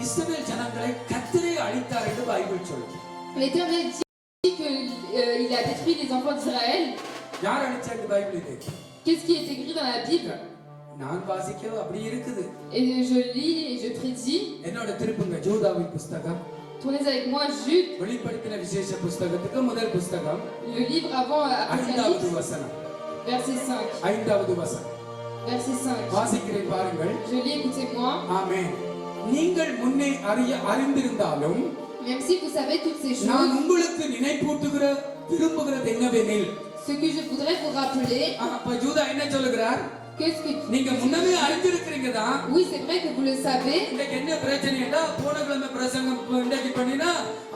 இஸ்ரவேல் ஜனங்களை கர்த்தரே அழித்தார் என்று பைபிள் சொல்லுது. L'Éternel dit que il a détruit les enfants d'Israël. யார் அழிச்சாங்க பைபிளிலே? Qu'est-ce qui est écrit dans la Bible? நான் வாசிக்கவே அப்படி இருக்குது. Et je lis et je prédis. என்னோட திருப்புங்க யூதாவின் புத்தகம். Tournez avec moi Jude. வெளிப்படுத்தின விசேஷ புத்தகத்துக்கு முதல் புத்தகம். Le livre avant ஐந்தாவது Apocalypse. வசனம். Verset 5. ஐந்தாவது வசனம். Verset 5. வாசிக்கிறேன் பாருங்கள். Je lis, écoutez-moi. ஆமென். நீங்கள் முன்னே அறிந்திருந்தாலும் Même si vous savez toutes ces நான் choses, உங்களுக்கு நினைப்பூட்டுகிற விரும்புகிறது என்னவெனில் ce que je voudrais vous rappeler, அப்ப யூதா என்ன சொல்லுகிறார்? qu'est-ce que நீங்க முன்னமே அறிஞ்சிருக்கிறீங்க தான். oui, c'est vrai que vous le savez. இன்னைக்கு என்ன பிரச்சனைடா? போன கிழமை பிரசங்கம் இன்னைக்கு பண்ணினா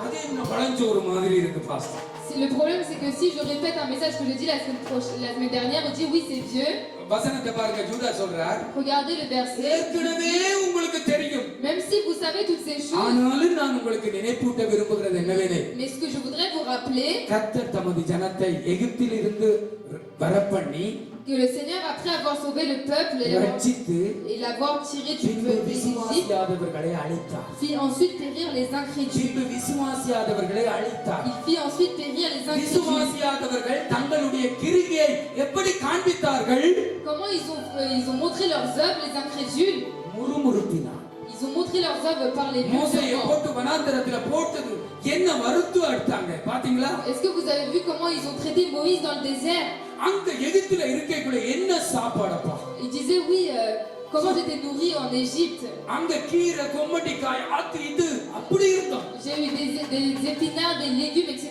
அது இன்னும் பழஞ்சோறு மாதிரி இருக்கு pastor. Le problème, c'est que si je répète un message que j'ai dit la semaine dernière, on dit oui, c'est vieux. வசனத்தை பாருங்க, யூதா சொல்றார். Regardez le verset. ஏற்கனவே உங்களுக்கு தெரியும். Même si vous savez toutes ces choses. ஆனாலும் நான் உங்களுக்கு நினைப்பூட்ட விரும்புகிறது என்னவெனில், Mais ce que je voudrais vous rappeler, கர்த்தர் தமது ஜனத்தை எகிப்திலிருந்து வரப்பண்ணி que le Seigneur, après avoir sauvé le peuple ரட்சித்து et l'avoir tiré du பின்பு peuple d'Égypte, விசுவாசியாதவர்களை அழித்தார். fit ensuite périr les incrédules. பின்பு விசுவாசியாதவர்களை அழித்தார். Il fit ensuite périr les incrédules. விசுவாசியாதவர்கள் தங்களுடைய கிரியை எப்படி காண்பித்தார்கள்? Comment ils ont montré leurs œuvres, les incrédules? முறுமுறுப்பினார். Ils ont montré leurs œuvres par les மோசேயை musulmans. போட்டு வனாந்தரத்துல போட்டது என்ன வறுத்து எடுத்தாங்க பாத்தீங்களா? Est-ce que vous avez vu comment ils ont traité Moïse dans le désert? அங்க எகிப்துல இருக்கக்குள்ள என்ன சாப்பாடப்பா? Ils disaient oui, comment j'étais nourri en Égypte. அங்க கீரை கொம்மட்டிக்காய் அது இது அப்படி இருக்கும். J'ai eu des épinards, des légumes, etc.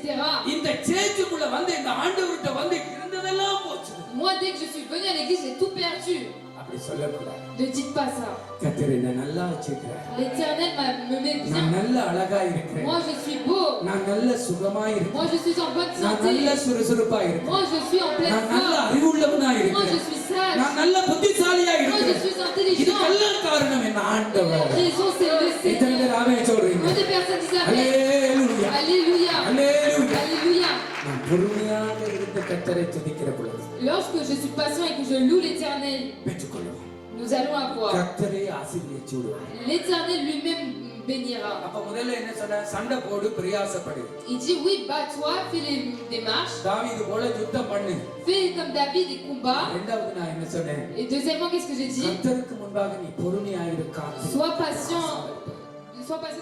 இந்த சேர்ச்சுக்குள்ள வந்து இந்த ஆண்டவர்கிட்ட வந்து இருந்ததெல்லாம் போச்சு. Moi, dès que je suis venue à l'église, j'ai tout perdu. அப்படி சொல்லக்கூடாது. Ne dites pas ça. கர்த்தர் என்ன நல்லா வச்சிருக்கிறார். L'Éternel me met நான் bien. நல்ல அழகா இருக்கிறேன். Moi, je suis beau. நான் நல்ல சுகமா இருக்கிறேன். Moi, je suis en bonne நான் நல்ல santé. சுறுசுறுப்பா இருக்கிறேன். Moi, je suis en pleine நான் நல்ல forme. அறிவுள்ளவனா Moi, je இருக்கிறேன். suis sage. நான் நல்ல புத்திசாலியா Moi, je இருக்கிறேன். suis intelligent. இதுக்கெல்லாம் காரணம் என்ன? ஆண்டவர். Raison, c'est le எத்தனை Seigneur. பேர் ஆமென் சொல்றீங்க? Moi, des personnes disent Amen. அல்லேலூயா. Alléluia. அல்லேலூயா. Alléluia. நான் பொறுமையாக இருந்த கர்த்தரை துதிக்கிற பொழுது Lorsque je suis patient et que je loue l'Éternel, பெற்றுக்கொள்ளுவோம். nous allons avoir. கர்த்தரை ஆசீர்வதிச்சு விடுவார். L'Éternel lui-même bénira. அப்ப முதல்ல என்ன சொன்ன? சண்டை போடு, பிரயாசப்படு. Il dit oui, bats-toi, fais les démarches, தாவீது போல யுத்தம் பண்ணு. fais comme David et combat. இரண்டாவது நான் என்ன சொன்னேன்? Et deuxièmement, qu'est-ce que j'ai dit? கர்த்தருக்கு முன்பாக நீ பொறுமையாயிரு, காத்து. Sois patient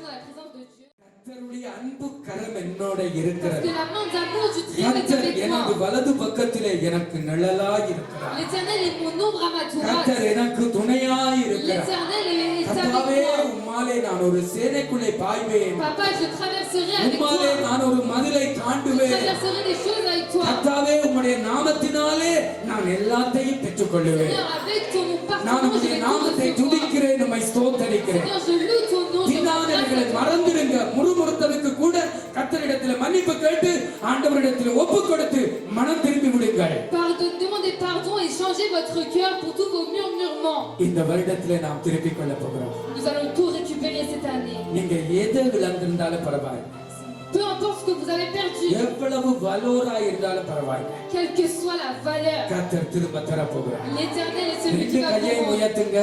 dans la présence de Dieu. கர்த்தருடைய அன்பு கரம் என்னோட Parce இருக்கிறது. que la main d'amour du triomphe est கர்த்தர் avec எனக்கு moi. வலது பக்கத்திலே எனக்கு நிழலாய் இருக்கிறார். L'Éternel est mon ombre à ma கர்த்தர் droite. எனக்கு துணையாய் இருக்கிறார். L'Éternel est avec கர்த்தாவே, moi. உம்மாலே நான் ஒரு சேனைக்குள்ளே பாய்வேன். Papa, je traverserai avec உம்மாலே toi. நான் ஒரு மதிலை Je தாண்டுவேன். traverserai des choses avec toi. கர்த்தாவே, உம்முடைய நாமத்தினாலே நான் எல்லாத்தையும் பெற்றுக்கொள்ளுவேன். Seigneur, avec ton nom நான் partout, je உம்முடைய vais tout நாமத்தை recevoir. துதிக்கிறேன், உம்மை ஸ்தோத்தரிக்கிறேன். Seigneur, je loue ton nom, je பிதானவர்களை m'adresse à toi. மறந்துடுங்க. முறுமுறுத்தலுக்கு கூட கர்த்தரிடத்தில் மன்னிப்பு கேட்டு ஆண்டவரிடத்தில் ஒப்பு கொடுத்து மனம் திரும்பி விடுங்கள். Demandez pardon et changez votre cœur pour tous vos murmurements. இந்த வருடத்திலே நாம் திருப்பிக் கொள்ள போகிறோம். Nous allons tout récupérer cette année. நீங்க எதை இழந்திருந்தாலும் பரவாயில்லை. Peu importe ce que vous avez perdu, எவ்வளவு வலோரா இருந்தாலும் பரவாயில்லை. quelle que soit la valeur, கர்த்தர் திரும்ப தர போகிறார். l'Éternel est celui ரெண்டு qui va கையை vous உயர்த்துங்க.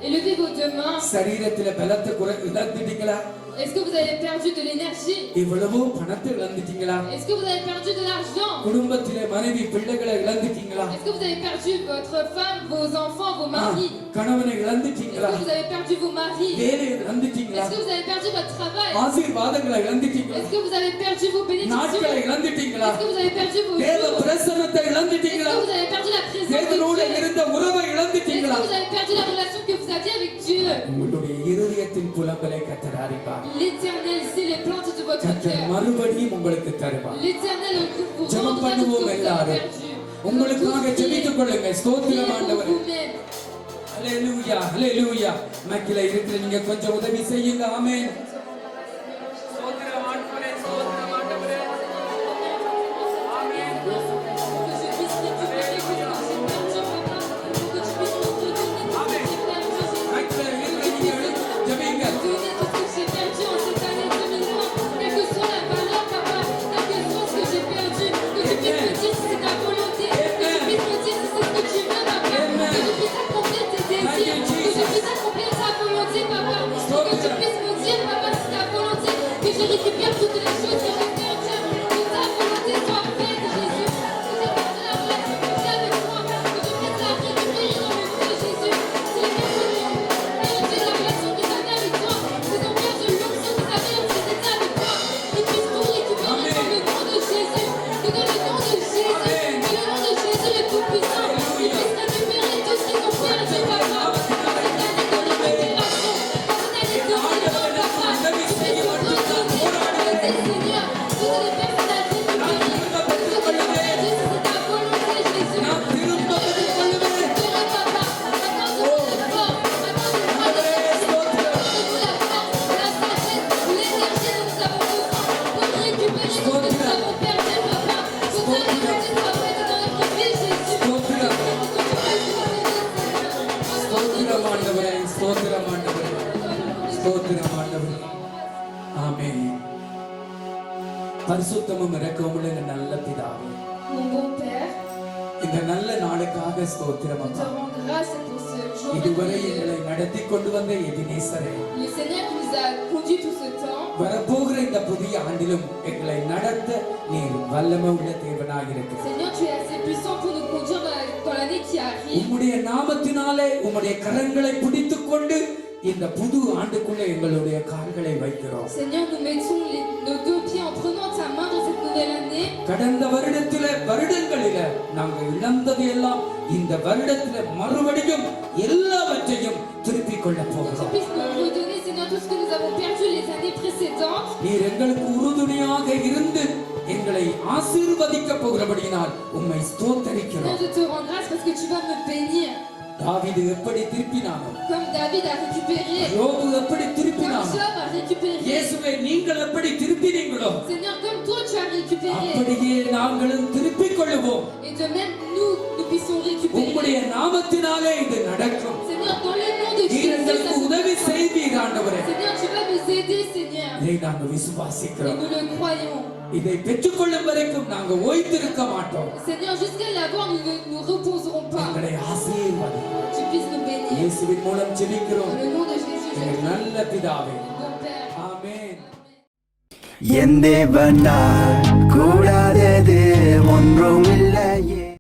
Élevez vos deux mains. சரீரத்தில பலத்தை இழந்துட்டீங்களா? Est-ce que vous avez perdu de l'énergie? இவ்வளவு பணத்தை இழந்துட்டீங்களா? Est-ce que vous avez perdu de l'argent? குடும்பத்திலே மனைவி பிள்ளைகளை இழந்துட்டீங்களா? Est-ce que vous avez perdu votre femme, vos enfants, vos maris? கணவனை Est-ce இழந்துட்டீங்களா? que vous avez perdu vos maris? வேலையை இழந்துட்டீங்களா? Est-ce que vous avez perdu votre travail? ஆசீர்வாதங்களை இழந்துட்டீங்களா? Est-ce que vous avez perdu vos bénédictions? நாட்களை இழந்துட்டீங்களா? Est-ce que vous avez perdu vos தேவ jours? பிரசன்னத்தை Est-ce இழந்துட்டீங்களா? que vous avez perdu la présence de தேவனோடு Dieu? இருந்த உறவை Est-ce இழந்துட்டீங்களா? que vous avez perdu la relation que vous aviez avec Dieu? உங்களுடைய இருதயத்தின் புலம்பலை கர்த்தர் அறிவார். L'Éternel sait les plantes de votre கர்த்தர் cœur. மறுபடியும் உங்களுக்கு தருவார். L'Éternel vous ஜெபம் rendra tout ce que பண்ணுவோம் vous avez எல்லாரும். perdu. உங்களுக்காக Tous ஜெபித்துக் கொள்ளுங்க. ஸ்தோத்திரம் priez pour ஆண்டவரே. vous-même. ஹalleluya ஹalleluya. மக்கில இருக்கிற நீங்க கொஞ்சம் உதவி செய்யுங்க. ஆமென். ஸ்தோத்திரம் ஆண்டவரே. ஸ்தோத்திரம் ஆண்டவரே. ஆமென். Que je puisse récupérer tout ce que j'ai perdu, Papa. Pour que tu puisses me redonner tout ce que j'ai perdu. மக்கில இருக்கிற நீங்க ஜெபிங்க. Donner tout ce que j'ai perdu en cette année 2020. Quelle que soit la valeur, Papa. Quel que soit ce que j'ai perdu. Que tu puisses me dire si c'est ta volonté. Que tu puisses me dire si c'est ce que tu veux, Papa. Que je puisse accomplir tes désirs. Que je puisse accomplir ta volonté, Papa. Que tu puisses me dire, Papa, பரிசுத்தமும் இரக்கமுள்ள எங்கள் நல்ல பிதாவே, Mon bon Père, இந்த நல்ல நாளுக்காக ஸ்தோத்திரம் nous te அப்பா. rendons grâce pour ce jour இதுவரை merveilleux. எங்களை நடத்தி கொண்டு வந்த எபினேசரே, Le Seigneur qui nous a conduits tout ce temps, வரப்போகிற இந்த புதிய ஆண்டிலும் எங்களை நடத்த நீர் வல்லமை உள்ள தேவனாக இருக்கிறார். Seigneur, tu es assez puissant pour nous conduire dans l'année qui arrive. உம்முடைய நாமத்தினாலே உம்முடைய கரங்களை பிடித்துக் கொண்டு இந்த புது ஆண்டுக்குள்ளே எங்களுடைய கால்களை வைக்கிறோம். Seigneur, nous mettons nos deux pieds en prenant ta main dans cette nouvelle année. கடந்த வருடங்களில நாங்கள் இழந்தது எல்லாம் இந்த வருடத்தில மறுபடியும் எல்லாவற்றையும் திருப்பிக் கொள்ள Que tu போகிறோம். puisses nous redonner, Seigneur, tout ce que nous avons perdu les années précédentes. நீர் எங்களுக்கு உறுதுணையாக இருந்து எங்களை ஆசீர்வதிக்க போகிறபடியினால் உம்மை Seigneur, ஸ்தோத்தரிக்கிறோம். je te rends grâce parce que tu vas me bénir. தாவீது எப்படி திருப்பினானோ, Comme David a récupéré, யோபு எப்படி comme திருப்பினானோ, Job a récupéré. இயேசுவே நீங்கள் எப்படி திருப்பினீங்களோ Seigneur, comme toi tu as récupéré. அப்படியே நாங்களும் திருப்பிக் கொள்ளுவோம். Et de même, nous puissions récupérer. உம்முடைய நாமத்தினாலே இது நடக்கும். Seigneur, dans le nom de நீர் Jésus, எங்களுக்கு ça se உதவி passe. செய்வீர் ஆண்டவரே. Seigneur, tu vas nous aider, Seigneur. இதை நாங்கள் Et விசுவாசிக்கிறோம். nous le croyons. இதை பெற்றுக்கொள்ளும் வரைக்கும் நாங்கள் ஓய்ந்திருக்க மாட்டோம். Seigneur, jusqu'à l'avoir, nous ne nous reposerons pas. எங்களை ஆசீர்வதி. Tu puisses nous bénir. இயேசுவின் மூலம் ஜெபிக்கிறோம். Dans le nom de Jésus, je எங்கள் prie. நல்ல பிதாவே, Bon Père. ஆமென். என் தேவனால் கூடாதது ஒன்றுமில்லை.